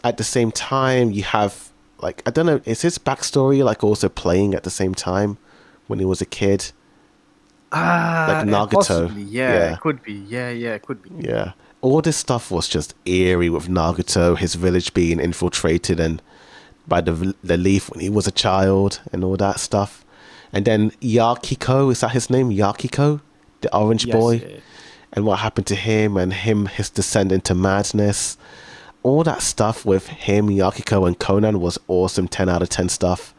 at the same time, you have like, I don't know, is his backstory like also playing at the same time when he was a kid, like Nagato? Possibly. Yeah, Yeah, it could be. Yeah, yeah, it could be. yeah. All this stuff was just eerie with Nagato, his village being infiltrated and by the leaf when he was a child and all that stuff. And then Yakiko, is that his name? Yakiko, the orange Yes. boy, Yeah. and what happened to him and his descent into madness. All that stuff with him, Yakiko, and Conan was awesome. 10 out of 10 stuff.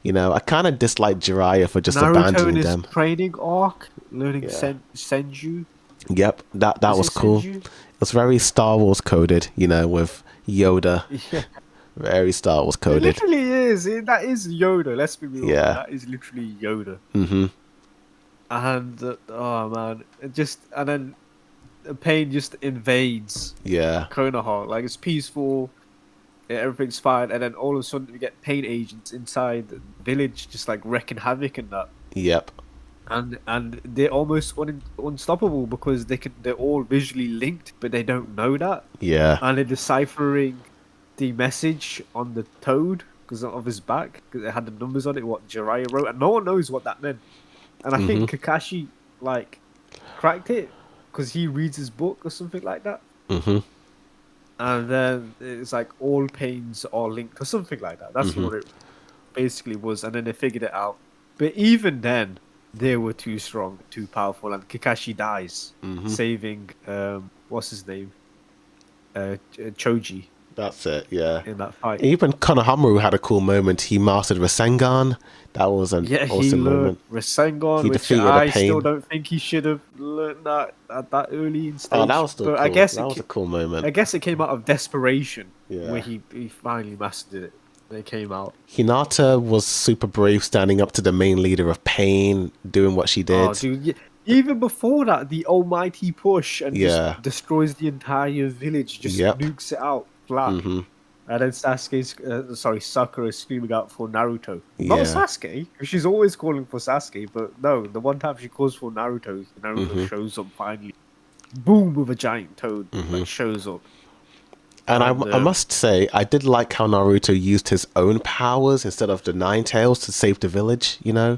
I kind of disliked Jiraiya for just Naruto in abandoning his them. training arc, learning Yeah. Senju. Yep, that Is was it cool. Senju? It was very Star Wars coded, with Yoda. Yeah. Very Star Wars It coded. literally is. That is Yoda. Let's be real. Yeah. That is literally Yoda. Mm-hmm. And oh man, and then Pain just invades Yeah. Konoha. Like it's peaceful, everything's fine, and then all of a sudden we get Pain agents inside the village, just like wrecking havoc and that. Yep. And they're almost unstoppable because they're all visually linked, but they don't know that. Yeah. And they're deciphering the message on the toad because of his back, because it had the numbers on it, what Jiraiya wrote, and no one knows what that meant. And I think Kakashi like cracked it because he reads his book or something like that. Mm-hmm. And then it's like all pains are linked or something like that. That's what it basically was. And then they figured it out. But even then, they were too strong, too powerful, and Kakashi dies, saving what's his name, Choji, That's it. Yeah. in that fight. Even Konohamaru had a cool moment. He mastered Rasengan. That was an Yeah, he awesome learned moment. Rasengan, He which defeated I the Pain. still don't think he should have learned that at that early in stage. Oh, that was still but cool. I guess That was a cool moment. I guess it came out of desperation Yeah. where he finally mastered it. They came out. Hinata was super brave, standing up to the main leader of Pain, doing what she did. Oh, dude! Even before that, the almighty push and Yeah. just destroys the entire village, just Yep. nukes it out flat. And then Sakura is screaming out for Naruto. Not Yeah. Sasuke, 'cause she's always calling for Sasuke, but no, the one time she calls for Naruto, Naruto shows up finally. Boom, with a giant toad, like shows up. And And, I must say, I did like how Naruto used his own powers instead of the Nine Tails to save the village, Yeah,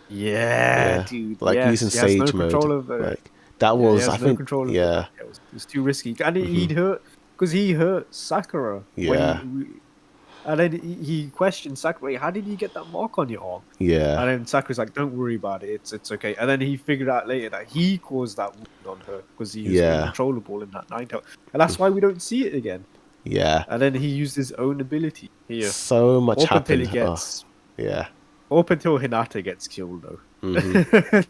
Yeah. dude. Like yes, using he has Sage no mode. control of Like, that he was, has I no think, control of yeah. it. It's too risky. And he'd hurt, because he hurt Sakura. Yeah. And then he questioned Sakura, "Wait, how did you get that mark on your arm?" Yeah. And then Sakura's like, "Don't worry about it. It's okay." And then he figured out later that he caused that wound on her because he was Yeah. uncontrollable in that Nine Tail. And that's why we don't see it again. Yeah. And then he used his own ability here. So much Up until happened. he gets, Yeah. up until Hinata gets killed though.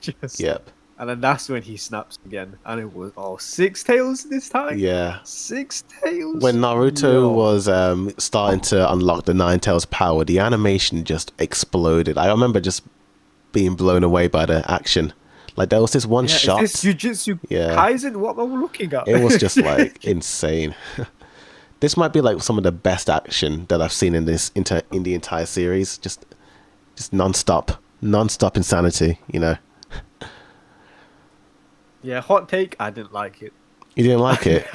Just, Yep. And then that's when he snaps again. And it was, 6 tails this time? Yeah. 6 tails? When Naruto Yo. was starting to unlock the Nine Tails power, the animation just exploded. I remember just being blown away by the action. Like, there was this one Yeah, shot. is this Jujutsu Yeah. Kaisen? What am I looking at? It was just like insane. This might be like some of the best action that I've seen in in the entire series. Just non-stop insanity. You know, Yeah, hot take. I didn't like it. you didn't like it.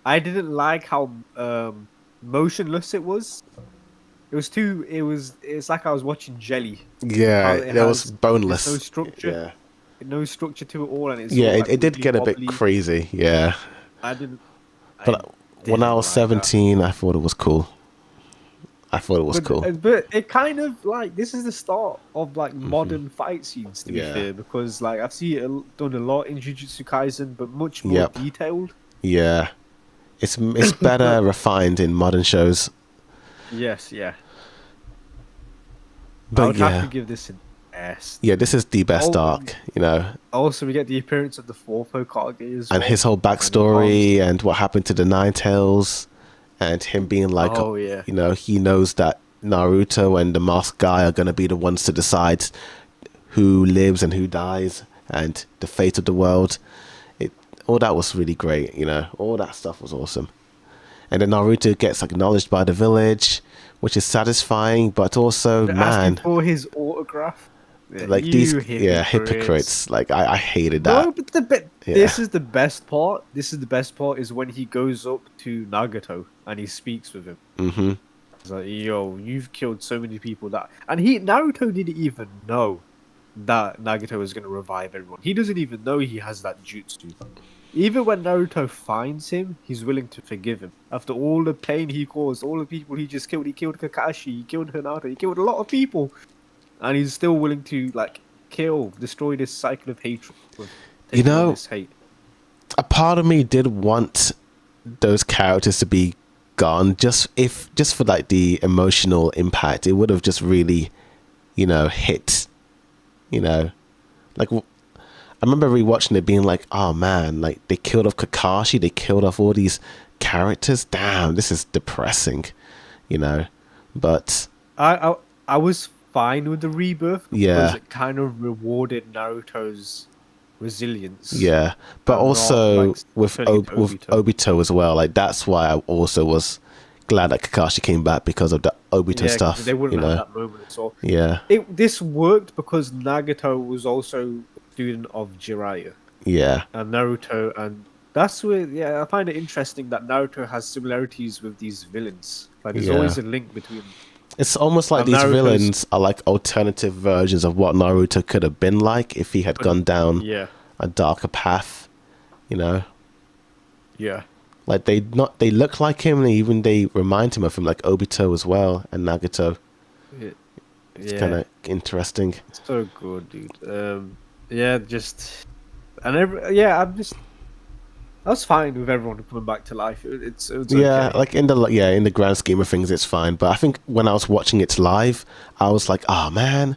I didn't like how motionless it was. It was too. It's like I was watching jelly. Yeah, How it was there's no boneless. structure, Yeah, no structure to it all, and it's yeah, all like it did wibbly get a bit wobbly. crazy. Yeah, I didn't. I but when I didn't was like that. 17, I thought it was cool. I thought it was But cool. but it kind of like this is the start of like modern fight scenes. To be Yeah. fair, because like I've seen it done a lot in Jujutsu Kaisen, but much more Yep. detailed. Yeah, it's better refined in modern shows. Yes, yeah. I But would have to yeah, give this an S. yeah, this is the best Oh, arc, you know, also, we get the appearance of the fourth Hokage as and well. his whole And backstory and what happened to the Nine Tails, and him being like, oh yeah, you know, he knows that Naruto and the Masked Guy are gonna be the ones to decide who lives and who dies, and the fate of the world. It all that was really great, you know, all that stuff was awesome. And then Naruto gets acknowledged by the village, which is satisfying, but also, they're asking man, for his autograph. Yeah, like these, you yeah, hypocrites. hypocrites. Like I hated No, that. but Yeah, this is the best part. This is the best part is when he goes up to Nagato and he speaks with him. hmm He's like, "Yo, you've killed so many people that," and Naruto didn't even know that Nagato is going to revive everyone. He doesn't even know he has that jutsu. Even when Naruto finds him, he's willing to forgive him. After all the pain he caused, all the people he just killed, he killed Kakashi, he killed Hinata, he killed a lot of people. And he's still willing to, like, destroy this cycle of hatred. With You taking on know, this hate. a part of me did want those characters to be gone, just for like the emotional impact. It would have just really, you know, hit. You know, like I remember rewatching it, being like, oh man, like they killed off Kakashi, they killed off all these characters. Damn, this is depressing. You know, but I was fine with the rebirth because yeah. it kind of rewarded Naruto's resilience. Yeah, but And not, also like, with turning into with Obito. Obito as well. Like that's why I also was glad that Kakashi came back, because of the Obito Yeah, 'cause stuff. they wouldn't You have know, that moment at all. yeah, This worked because Nagato was also a student of Jiraiya yeah, and Naruto, and that's where I find it interesting that Naruto has similarities with these villains. Like there's yeah. always a link between. It's almost like And these Naruto's villains are like alternative versions of what Naruto could have been like if he had gone down Yeah, a darker path. You know, yeah. like they look like him, and even they remind him of him, like Obito as well and Nagato. Yeah, It's kind of interesting. so good, dude. Yeah, just and I was fine with everyone coming back to life. It was Yeah, okay. like in the grand scheme of things, it's fine. But I think when I was watching it live, I was like, oh man,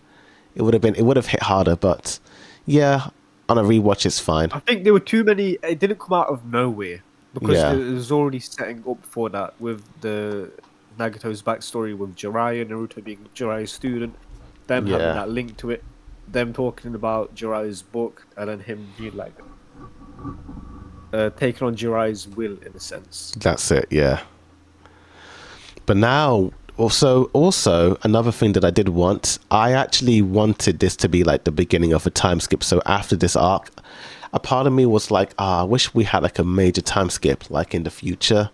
it would have hit harder. But yeah, on a rewatch, it's fine. I think there were too many. It didn't come out of nowhere because Yeah. it was already setting up for that with the Nagato's backstory with Jiraiya, Naruto being Jiraiya's student, them having Yeah. that link to it, them talking about Jiraiya's book, and then him being like taking on Jiraiya's will in a sense. That's it. Yeah. But now, also another thing that I did want, I actually wanted this to be like the beginning of a time skip. So after this arc, a part of me was like, I wish we had like a major time skip, like in the future.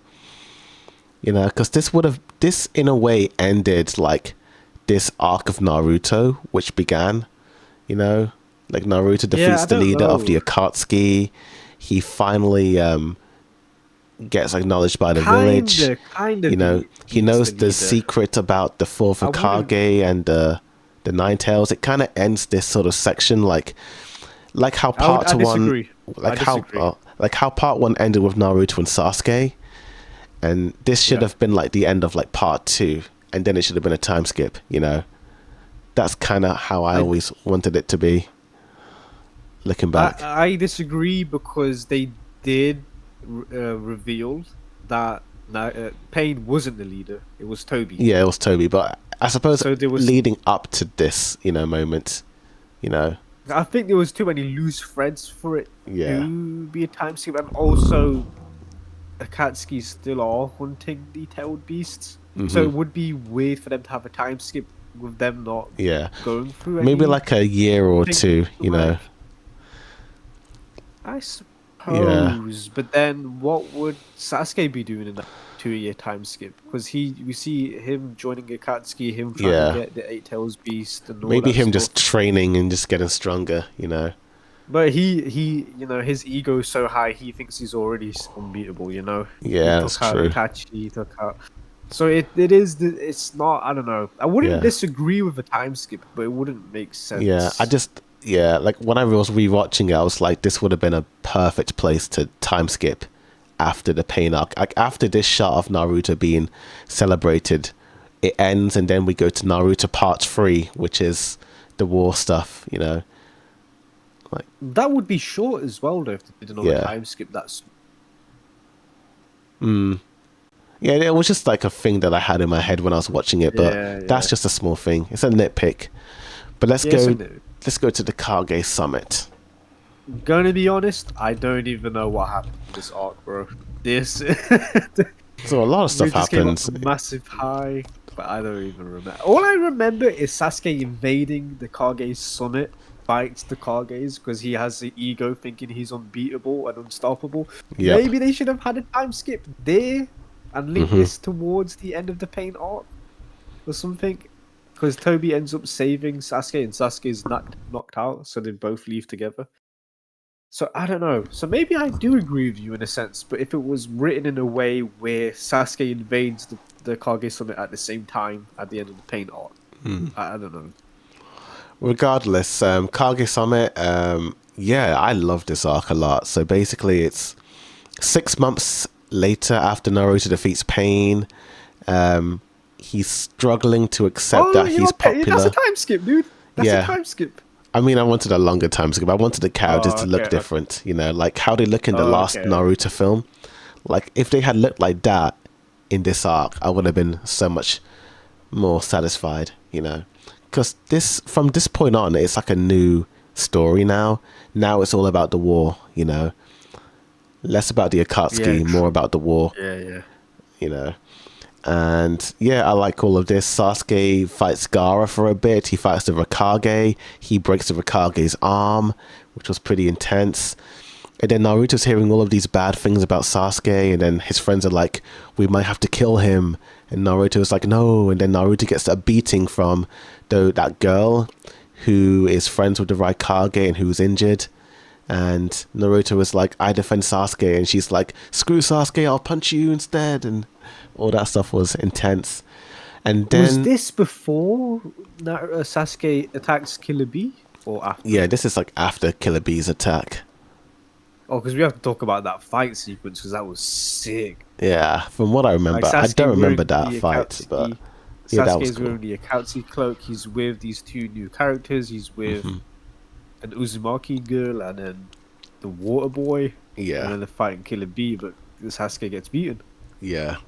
You know, because this in a way ended like this arc of Naruto, which began, you know, like Naruto defeats I the don't leader of the know. Akatsuki. He finally gets acknowledged by the village. Kind of. You know, he knows the leader. secret about the fourth I wouldn't- Hokage and the Nine Tails. It kind of ends this sort of section like how part I one, disagree. I disagree. like how part one ended with Naruto and Sasuke, and this should Yeah. have been like the end of like part two, and then it should have been a time skip. You know, that's kind of how I always wanted it to be. Looking back, I disagree because they did reveal that Pain wasn't the leader. It was Toby. yeah, it was Toby, but I suppose So there was- leading up to this, you know, moment, you know, I think there was too many loose threads for it Yeah. to be a time skip, and also Akatsuki still are hunting the tailed beasts. So Hmm. it would be weird for them to have a time skip with them not Yeah, going through maybe any like a year or thing two. to work. I Yeah, suppose, but then what would Sasuke be doing in that 2 year time skip? Because we see him joining Akatsuki, him trying to yeah. get the Eight Tails Beast and all Maybe that him just stuff. training and just getting stronger. But his ego is so high, he thinks he's already unbeatable. He Yeah, that's took out true. Itachi, he took out. So it's not. I don't know. I wouldn't Yeah, disagree with a time skip, but it wouldn't make yeah. sense. Like when I was rewatching it, I was like, this would have been a perfect place to time skip after the pain arc. Like after this shot of Naruto being celebrated, it ends, and then we go to Naruto Part 3, which is the war stuff. Like, That would be short as well, though, if they did another yeah. time skip. That's Yeah, it was just like a thing that I had in my head when I was watching it, but yeah, that's yeah, just a small thing. It's a nitpick. But yeah. So let's go to the Kage Summit. gonna be honest, I don't even know what happened in this arc, bro. This So a lot of we stuff just came up happens. a massive high, but I don't even remember. All I remember is Sasuke invading the Kage summit, fights the Kages because he has the ego thinking he's unbeatable and unstoppable. Yep. Maybe they should have had a time skip there and link Hmm. this towards the end of the pain arc or something. Because Toby ends up saving Sasuke and Sasuke's knocked out, so they both leave together. So I don't know. So maybe I do agree with you in a sense, but if it was written in a way where Sasuke invades the Kage Summit at the same time at the end of the pain arc, I don't know. Regardless, Kage Summit, yeah, I love this arc a lot. So basically, it's 6 months later after Naruto defeats Pain. He's struggling to accept Oh, that he's that's a popular. time skip, dude. That's a Yeah, time skip. I mean, I wanted a longer time skip. I wanted the characters Oh, to okay, look okay. different, like how they look in the Oh, last okay. Naruto film. Like, if they had looked like that in this arc, I would have been so much more satisfied. Because from this point on, it's like a new story now. Now it's all about the war. Less about the Yeah, Akatsuki, more true. about the war, Yeah, yeah. you know. And yeah, I like all of this. Sasuke fights Gaara for a bit. He fights the Raikage. He breaks the Raikage's arm, which was pretty intense. And then Naruto's hearing all of these bad things about Sasuke, and then his friends are like, we might have to kill him. And Naruto's like, no. And then Naruto gets a beating from that girl who is friends with the Raikage and who's injured. And Naruto was like, I defend Sasuke. And she's like, screw Sasuke, I'll punch you instead. And all that stuff was intense. And Was then, this before Sasuke attacks Killer Bee or after? yeah, this is like after Killer Bee's attack. Oh, because we have to talk about that fight sequence because that was sick. Yeah, from what I Like remember, I Sasuke don't remember wearing that the fight, but Akatsuki. yeah, that was Sasuke's cool. wearing the Akatsuki cloak. He's with these two new characters. He's with an Uzumaki girl and then the water boy. And Yeah, then they're fighting Killer Bee, but Sasuke gets beaten. yeah,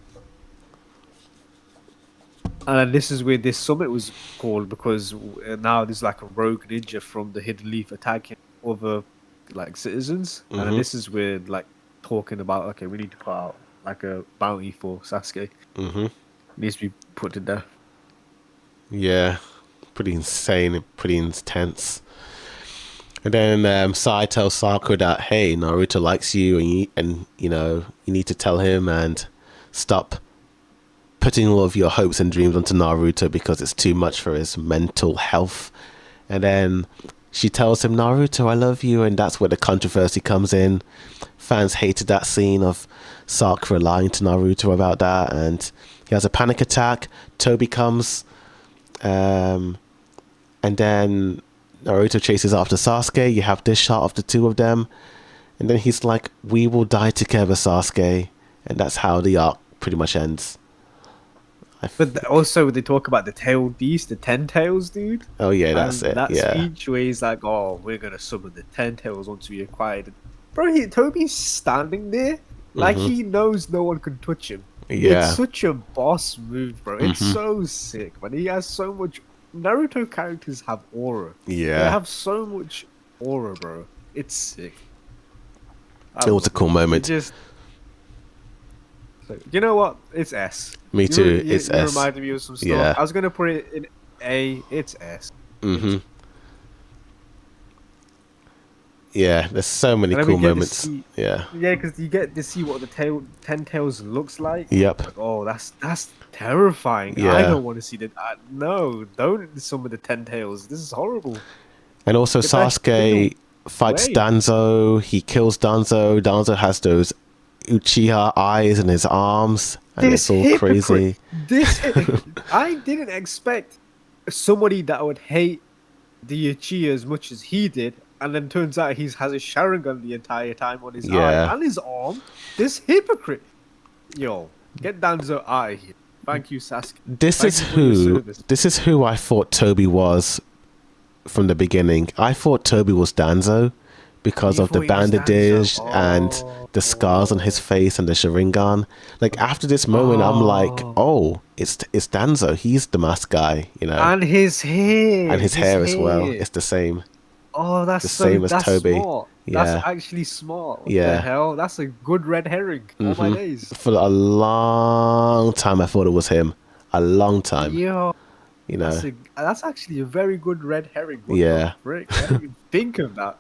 And then this is where this summit was called because now there's like a rogue ninja from the Hidden Leaf attacking other like citizens. And then this is where like talking about okay, we need to put out like a bounty for Sasuke. Needs to be put to death. yeah. Pretty insane and pretty intense. And then Sai tells Sakura that, hey, Naruto likes you, and you need to tell him and stop putting all of your hopes and dreams onto Naruto because it's too much for his mental health. And then she tells him, Naruto, I love you, and that's where the controversy comes in. Fans hated that scene of Sakura lying to Naruto about that, and he has a panic attack. Toby comes, and then Naruto chases after Sasuke. You have this shot of the two of them, and then he's like, we will die together, Sasuke. And that's how the arc pretty much ends. But also they talk about the tailed beast, the 10 tails, dude. Oh yeah, that's And it. that Yeah. speech where he's like, "Oh, we're gonna summon the 10 tails once we acquired." Bro, Toby's standing there like he knows no one can touch him. It's Yeah. such a boss move, bro. It's so sick, man. He has so much. Naruto characters have aura. They Yeah. have so much aura, bro. It's sick. It was a cool It moment. just So, you know what? It's S. Me too. It's You S. reminded me of some stuff. Yeah. I was gonna put it in A. It's S. Mm-hmm. Yeah, there's so many And then we cool get to moments. see, Yeah. yeah, because you get to see what the Ten Tails looks like. Yep. Like, oh, that's terrifying. I Yeah. don't want to see that. No, don't summon the Ten Tails. This is horrible. And also Get that shit Sasuke fights away. Danzo. He kills Danzo. Danzo has those Uchiha eyes in his arms, and it's all crazy. This I didn't expect somebody that would hate the Uchiha as much as he did, and then turns out he has a Sharingan the entire time on his eye Yeah. and his arm. This hypocrite. Yo, get Danzo out of here. Thank you, Sasuke. This Thank is you for your who. service. This is who I thought Toby was from the beginning. I thought Toby was Danzo because You of the thought he was bandage Danzo? and the scars on his face and the Sharingan. Like after this moment, I'm like, oh, it's Danzo. He's the mask guy, you know, And his hair. and his hair as well. It's the same. Oh, that's the so, same as that's Toby. smart. Yeah. That's actually smart. What Yeah. the hell? That's a good red herring. All my days. For a long time, I thought it was him. A long time, Yo, you know. that's actually a very good red herring. What Yeah. the frick? I didn't even think of that.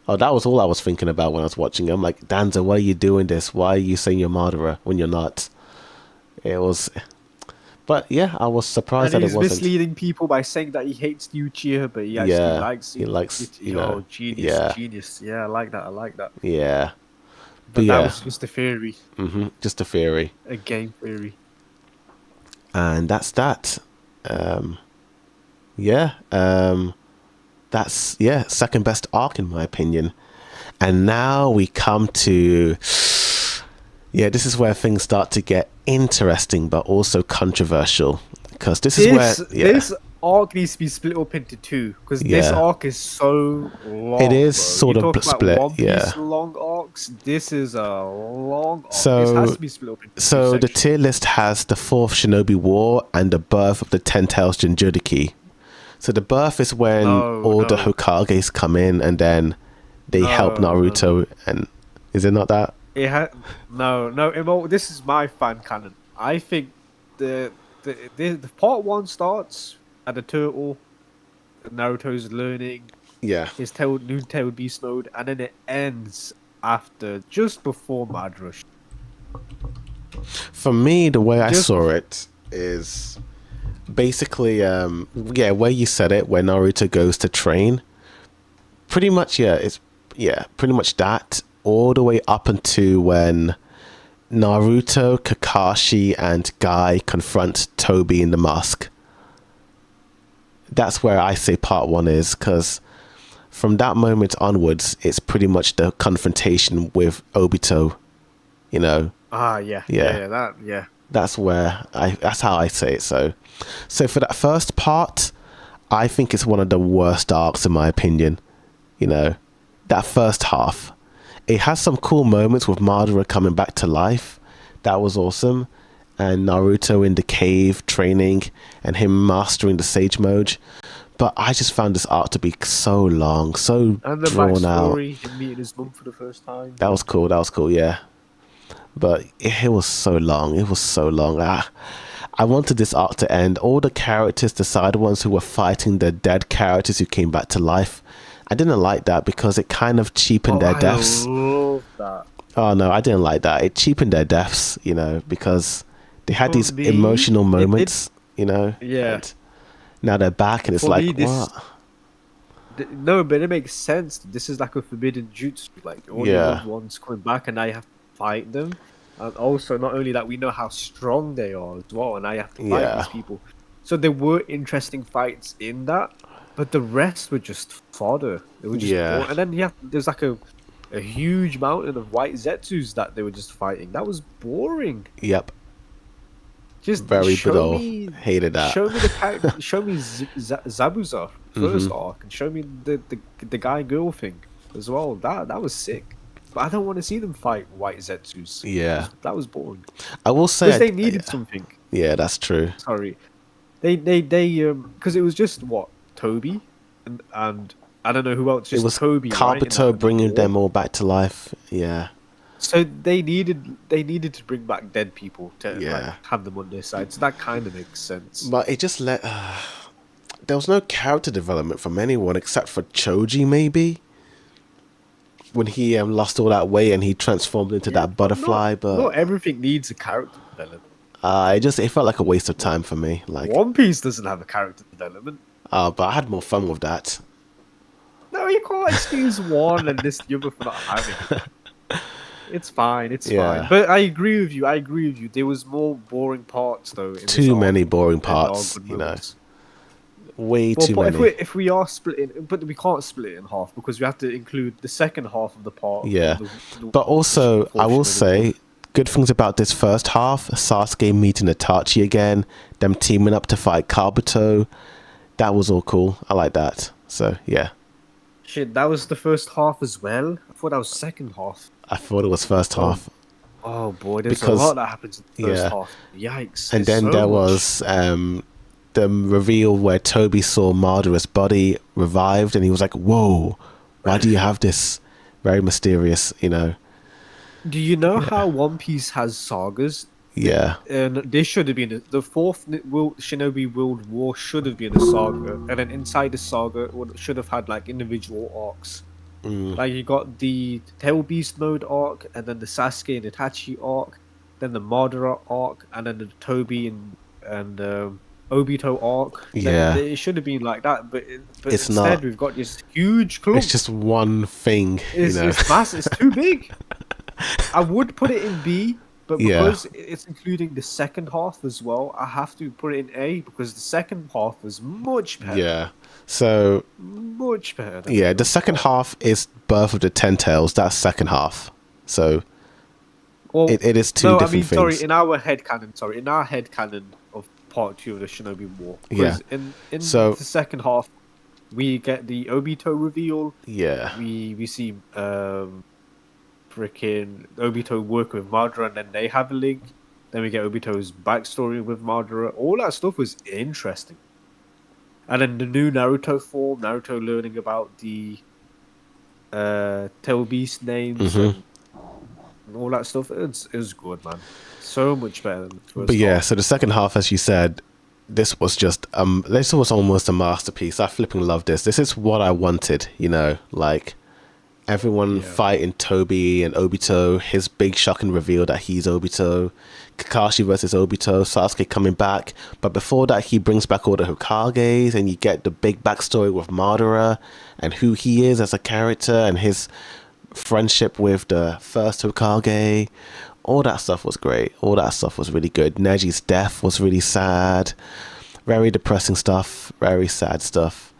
Oh, that was all I was thinking about when I was watching it. I'm like, Danzo, why are you doing this? Why are you saying you're Madara when you're not? It was... But yeah, I was surprised And that he's it wasn't. misleading people by saying that he hates the Uchiha, but he actually Yeah, likes he it. likes, you know, Oh, genius, yeah. genius. Yeah, I like that. I like that. Yeah. But that yeah, was just a theory, just a theory. a game theory. And that's that. Yeah. That's, yeah, second best arc in my opinion. And now we come to... Yeah, this is where things start to get interesting, but also controversial. Because this is where... Yeah. This arc needs to be split up into two, because this Yeah. arc is so long. It is bro. sort You of talk about split, One Piece yeah. long arcs. This is a long arc. So- this has to be split up into So two the sections. tier list has the fourth Shinobi War and the birth of the Ten Tails Jinchuriki. So the birth is when all the No. Hokages come in and then they help No, no, Naruto. And is it not that? It no. This is my fan canon. I think the part one starts at the turtle. Naruto's learning Yeah. his new tail beast mode, and then it ends after just before Mad Rush. For me, the way I Just- saw it is basically, where you said it, where Naruto goes to train. Pretty much, pretty much that. All the way up until when Naruto, Kakashi, and Guy confront Toby in the mask. That's where I say part one is, because from that moment onwards, it's pretty much the confrontation with Obito, you know. Ah, yeah, Yeah. yeah. That's how I say it. So for that first part, I think it's one of the worst arcs in my opinion. You know, that first half, it has some cool moments with Madara coming back to life. That was awesome. And Naruto in the cave training and him mastering the Sage Mode. But I just found this arc to be so long, so And the drawn out. backstory, him meeting his mum for the first time. That was cool, yeah. But it was so long. It was so long. I wanted this arc to end. All the characters, the side ones who were fighting the dead characters who came back to life, I didn't like that because it kind of cheapened their deaths. I love that. Oh no, I didn't like that. It cheapened their deaths, you know, because they had For these me, emotional it- moments, you know. Yeah. And now they're back, and it's For like, me, this- what? No, but it makes sense. This is like a forbidden jutsu. Like all your Yeah. loved ones coming back, and now you have to fight them. And also, not only that, we know how strong they are as well, and now you have to fight Yeah. these people. So there were interesting fights in that, but the rest were just fodder. They were just Yeah. boring. And then there's like a huge mountain of white Zetsus that they were just fighting. That was boring. Yep, Just very show biddle. me, Hated that. show me the character, show me Zabuza first Mm-hmm. arc, and show me the guy girl thing as well. That was sick. But I don't want to see them fight white Zetsus. Yeah. That was boring. I will say, Because they needed something. yeah, that's true. Sorry, they because it was just what Toby and I don't know who else. It Just was Toby. right, in Kabuto that bringing war. them all back to life. Yeah. So they needed to bring back dead people to like Yeah. have them on their side. So that kind of makes sense. But it just there was no character development from anyone except for Choji, maybe, when he lost all that weight and he transformed into Yeah, that but not butterfly. But not everything needs a character development. it felt like a waste of time for me. Like, One Piece doesn't have a character development. but I had more fun with that. No, you can't excuse one and this the other for not having it. It's fine. It's fine. Yeah. But I agree with you. There was more boring parts though in this Too arc many boring than there are parts, good you know. moments. Way Well, too but many. if we are splitting, but we can't split it in half because we have to include the second half of the part. Yeah. The But also, I will portion of it. say, good things about this first half: Sasuke meeting Itachi again, them teaming up to fight Kabuto. That was all cool. I like that. So yeah, Shit, that was the first half as well. I thought that was second half. I thought it was first Oh, half. oh boy, there's Because- a lot that happens in the first yeah. half. Yikes! And there's then so there much. was the reveal where Toby saw Madara's body revived, and he was like, "Whoa, why do you have this?" Very mysterious, you know. Do you know how One Piece has sagas? Yeah, And this should have been the fourth Shinobi World War should have been a saga, and then inside the saga should have had like individual arcs. Like you got the Tail Beast mode arc, and then the Sasuke and Itachi arc, then the Madara arc, and then the Toby and Obito arc. Yeah. It should have been like that, but It's instead not. we've got this huge clump. it's just one thing, It's, you know. it's massive. It's too big. I would put it in B, but Yeah. because it's including the second half as well, I have to put it in A because the second half was much better. Yeah. So Much better. Than yeah, the second half is Birth of the Ten Tails. That's second half. So Well, it is two no, different I mean, things. sorry, in our head canon of part 2 of the Shinobi War. Yeah. Because in So- the second half, we get the Obito reveal. Yeah. We see freaking Obito work with Madara, and then they have a link. Then we get Obito's backstory with Madara. All that stuff was interesting. And then the new Naruto form, Naruto learning about the Tail Beast names and all that stuff. It was good, man. So much better than the first But yeah, half. so the second half, as you said, this was just this was almost a masterpiece. I flipping love this. This is what I wanted, you know, like everyone fighting Toby and Obito, his big shocking reveal that he's Obito, Kakashi versus Obito, Sasuke coming back. But before that, he brings back all the Hokages, and you get the big backstory with Madara and who he is as a character and his friendship with the first Hokage. All that stuff was great. All that stuff was really good. Neji's death was really sad. Very depressing stuff. Very sad stuff.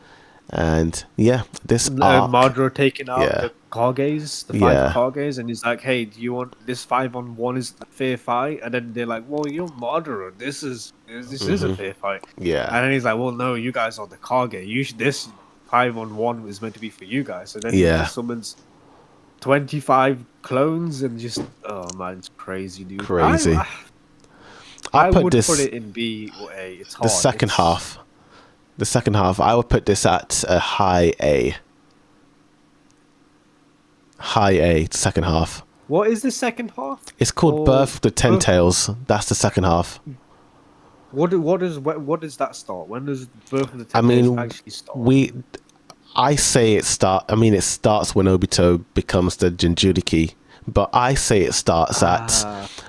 And yeah, this arc, Madara taking out yeah. the Kages, the Yeah. 5 Kages, and he's like, "Hey, do you want this 5-on-1 is a fair fight?" And then they're like, "Well, you're Madara. This is a fair fight." yeah, And then he's like, "Well, no, you guys are the Kage. This 5-on-1 is meant to be for you guys." So then he Yeah. just summons 25 clones and just man, it's crazy, dude. Crazy. I I'll put would this put it in B or A. It's hard. the second It's- half. The second half, I would put this at a high A. High A, second half. What is the second half? It's called Oh, Birth of the Ten Birth- Tails. That's the second half. What does that start? When does Birth of the I Ten Days mean, actually start? I say it starts when Obito becomes the Jinchuriki, but I say it starts at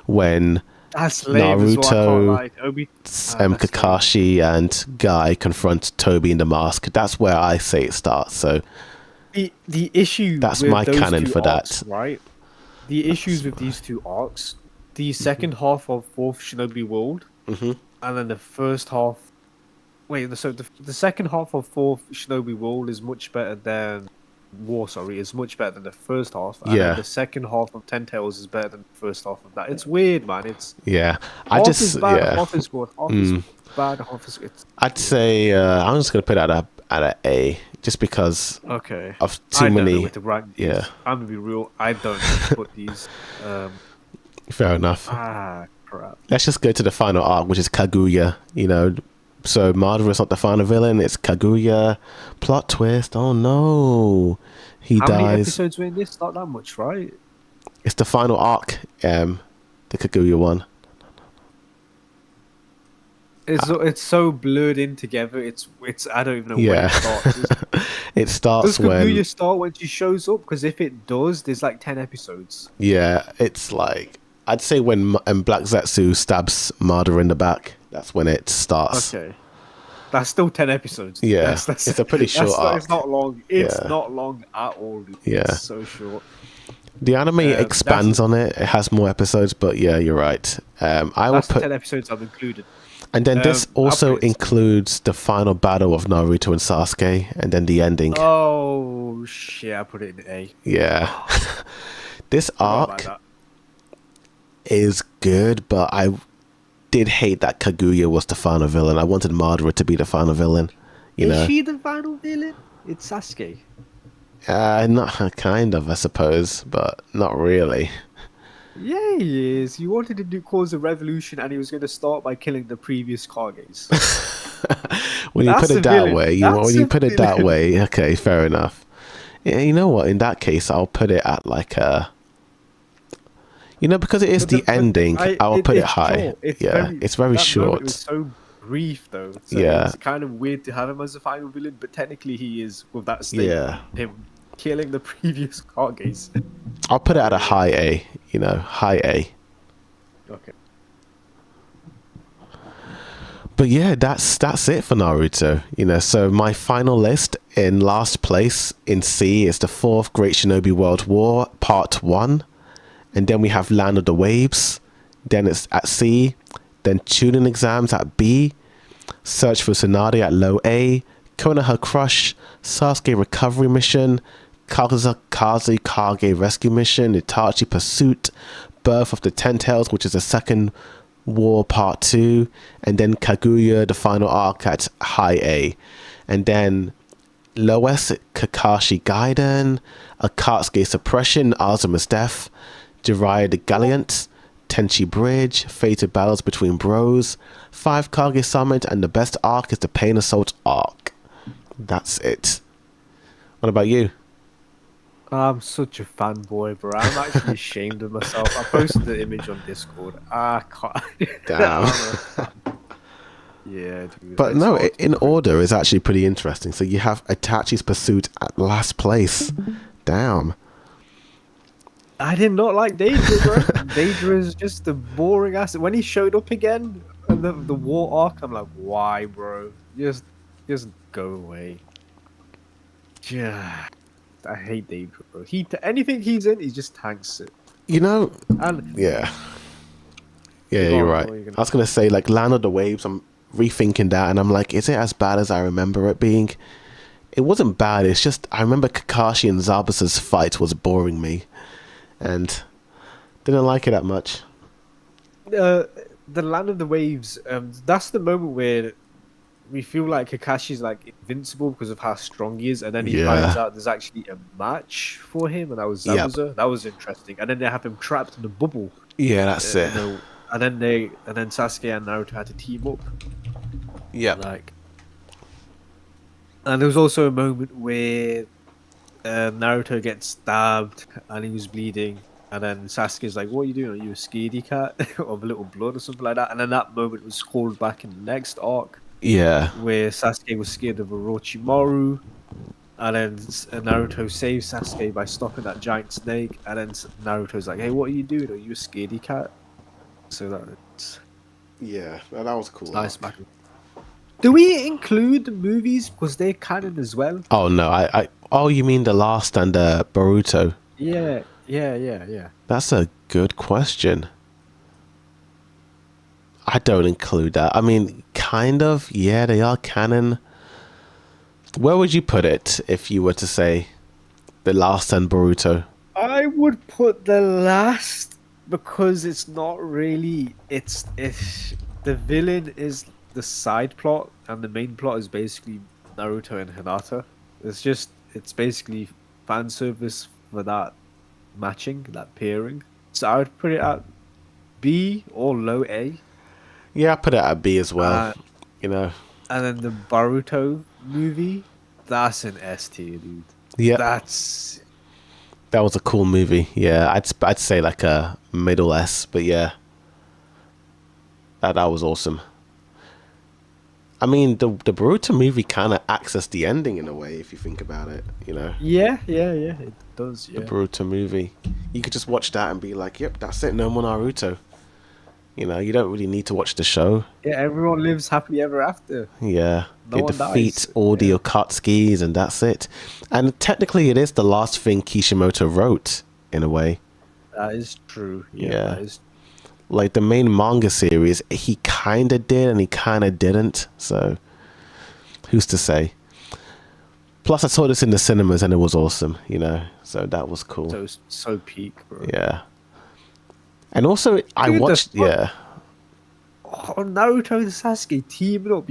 when That's lame as well, I can't Naruto, lie. That's lame. Kakashi and Guy confront Toby in the mask. That's where I say it starts. So The issue That's with my those canon two for that. arcs, right? The issues with these two arcs, the second half of Fourth Shinobi World, and then the first half. Wait, so the second half of Fourth Shinobi World is much better than War. Sorry, is much better than the first half. And Yeah. then the second half of Ten Tails is better than the first half of that. It's weird, man. It's yeah, half is bad, half is good, half is bad, half is good. I'd say I'm just gonna put it at a A, just because Okay. of I too don't know many. where to rank these. Yeah. I'm gonna be real. I don't know where to put these. Fair enough. Crap. Let's just go to the final arc, which is Kaguya. You know, so Madara's not the final villain; it's Kaguya. Plot twist! Oh no, he How many dies. episodes were in this? Not that much, right? It's the final arc, the Kaguya one. It's so blurred in together. It's I don't even know when Yeah. it starts. It starts Does when, Kaguya start when she shows up? Because if it does, there's like 10 episodes. yeah, it's like, I'd say when Black Zetsu stabs Marder in the back, that's when it starts. Okay, that's still 10 episodes. Yeah, That's it's a pretty short arc. it's not long. It's Yeah. not long at all. Dude. Yeah. It's so short. The anime That's expands on it. It has more episodes, but yeah, you're right. I will that's the put, 10 episodes I've included. and then this I'll also put it- includes the final battle of Naruto and Sasuke, and then the ending. Oh shit! I put it in A. Yeah, this Forgot about arc that. is good, but I did hate that Kaguya was the final villain. I wanted Madara to be the final villain. You know, Is she the final villain? It's Sasuke. not kind of, I suppose, but not really. Yeah, he is. You wanted to cause a revolution, and he was going to start by killing the previous Kages. When you That's put it a that villain. way, That's when you a put it that villain. way, okay, fair enough. Yeah, you know what? In that case, I'll put it at like a. You know, because it is the ending, I'll put it it's high. short. It's very that moment was short. so brief, though. So Yeah. it's kind of weird to have him as a final villain, but technically he is with that statement. Yeah. Him killing the previous Kages. I'll put it at a high A. You know, high A. Okay. But yeah, that's it for Naruto. You know, so my final list in last place in C is the fourth Great Shinobi World War Part 1. And then we have Land of the Waves. Then it's at C. Then Tuning Exams at B. Search for Tsunade at low A. Konoha Crush. Sasuke Recovery Mission. Kazukaze Kage Rescue Mission. Itachi Pursuit. Birth of the Ten Tails, which is the second War Part 2. And then Kaguya, the final arc at high A. And then lowest, Kakashi Gaiden. Akatsuki Suppression. Azuma's Death. Jiraiya the Gallant, Tenchi Bridge, Fated Battles Between Bros, 5 Kage Summit, and the best arc is the Pain Assault arc. That's it. What about you? I'm such a fanboy, bro. I'm actually ashamed of myself. I posted the image on Discord. I can't. Damn. Yeah, dude. But it's no, hard to in prove. order is actually pretty interesting. So you have Itachi's Pursuit at last place. Damn. I did not like Daedra, bro. Daedra is just a boring ass. When he showed up again in the war arc, I'm like, why, bro? Just go away. Yeah, I hate Daedra, bro. Anything he's in, he just tanks it. You know, And yeah. Yeah, Go you're on, right. what are you gonna I was going to say, like, Land of the Waves, I'm rethinking that, and I'm like, is it as bad as I remember it being? It wasn't bad, it's just, I remember Kakashi and Zabuza's fight was boring me, and didn't like it that much. the Land of the Waves, that's the moment where we feel like Kakashi's like invincible because of how strong he is, and then he Yeah. finds out there's actually a match for him, and that was Yep. Zabuza. That was interesting. And then they have him trapped in a bubble. Yeah, that's it. And then Sasuke and Naruto had to team up. Yeah. Like, and there was also a moment where Naruto gets stabbed and he was bleeding, and then Sasuke's like, "What are you doing? Are you a scaredy cat of a little blood or something like that?" And then that moment was called back in the next arc, Yeah. where Sasuke was scared of Orochimaru, and then Naruto saves Sasuke by stopping that giant snake, and then Naruto's like, "Hey, what are you doing? Are you a scaredy cat?" So that's Yeah, that was cool. nice back. Do we include the movies because they're canon as well? Oh, no, oh, you mean the last and Boruto? Yeah. That's a good question. I don't include that. I mean, kind of, yeah, they are canon. Where would you put it if you were to say the last and Boruto? I would put the last because it's not really. It's the villain is the side plot and the main plot is basically Naruto and Hinata. It's basically fan service for that matching, that pairing. So I would put it at B or low A. Yeah, I put it at B as well. You know. And then the Boruto movie, that's an S tier, dude. Yeah. That's That was a cool movie. Yeah, I'd say like a middle S, but yeah, that was awesome. I mean, the Boruto movie kind of acts as the ending in a way, if you think about it. You know, Yeah. It does. the Yeah. Boruto movie. You could just watch that and be like, "Yep, that's it. No more Naruto." You know, you don't really need to watch the show. Yeah. Everyone lives happily ever after. Yeah, No they one defeat dies. all the Yeah. Akatsuki's, and that's it. And technically, it is the last thing Kishimoto wrote in a way. That is true. Yeah. Yeah. That is. Like the main manga series, he kind of did and he kind of didn't. So, who's to say? Plus, I saw this in the cinemas and it was awesome, you know? So that was cool. So peak, bro. Yeah. And also, I Dude, watched, yeah. Oh, Naruto and Sasuke teaming up.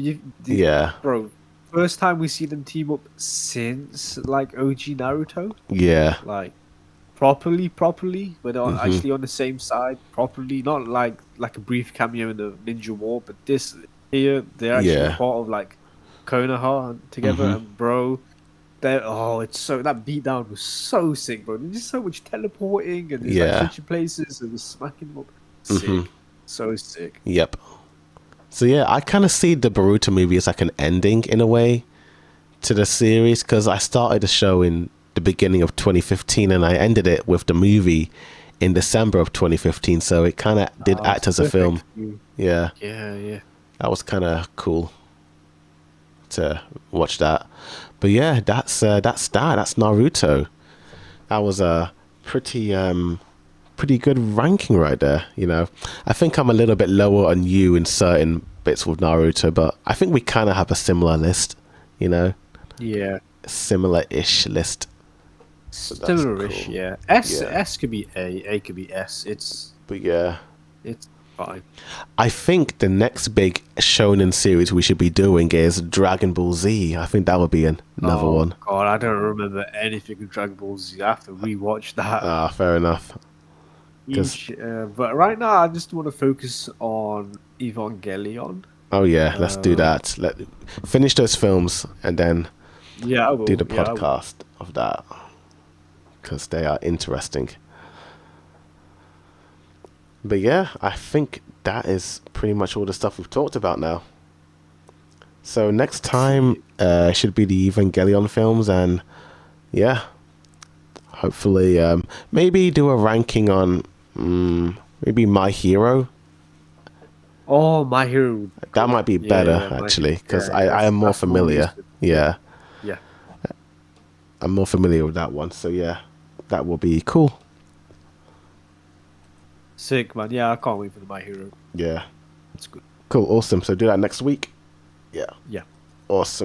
Yeah. Bro, first time we see them team up since like OG Naruto. Yeah. Like properly, when they're actually on the same side, properly, not like a brief cameo in the Ninja War, but this here they're actually Yeah. part of like Konoha together, and bro, it's so that beatdown was so sick, bro. There's just so much teleporting and just like Yeah. switching places and just smacking them up. Sick, so sick. Yep. So yeah, I kind of see the Boruto movie as like an ending in a way to the series because I started the show in the beginning of 2015 and I ended it with the movie in December of 2015. So it kind of did act as a film. Yeah, Yeah. that was kind of cool to watch that. But yeah, that's that. That's Naruto. That was a pretty good ranking right there. You know, I think I'm a little bit lower on you in certain bits with Naruto, but I think we kind of have a similar list. You know, Yeah. similar-ish list. So that's Similar-ish, cool. yeah. Yeah. S could be A could be S. It's But it's fine. I think the next big shonen series we should be doing is Dragon Ball Z. I think that would be another one. God, I don't remember anything with Dragon Ball Z. I have to rewatch that. Ah, fair enough. 'Cause- But right now, I just want to focus on Evangelion. Oh yeah, let's do that. Let finish those films and then Yeah, I will. do the Yeah, I will. podcast of that because they are interesting. But yeah, I think that is pretty much all the stuff we've talked about now. So next time should be the Evangelion films, and yeah, hopefully maybe do a ranking on maybe My Hero. Oh, My Hero. That might be Yeah, better My actually Hero. because Yeah, I am more that's the one we familiar. used Yeah, Yeah. I'm more familiar with that one. So yeah, that will be cool. Sick, man. Yeah, I can't wait for the My Hero. Yeah, It's good. cool, awesome. So do that next week. Yeah, Yeah. awesome.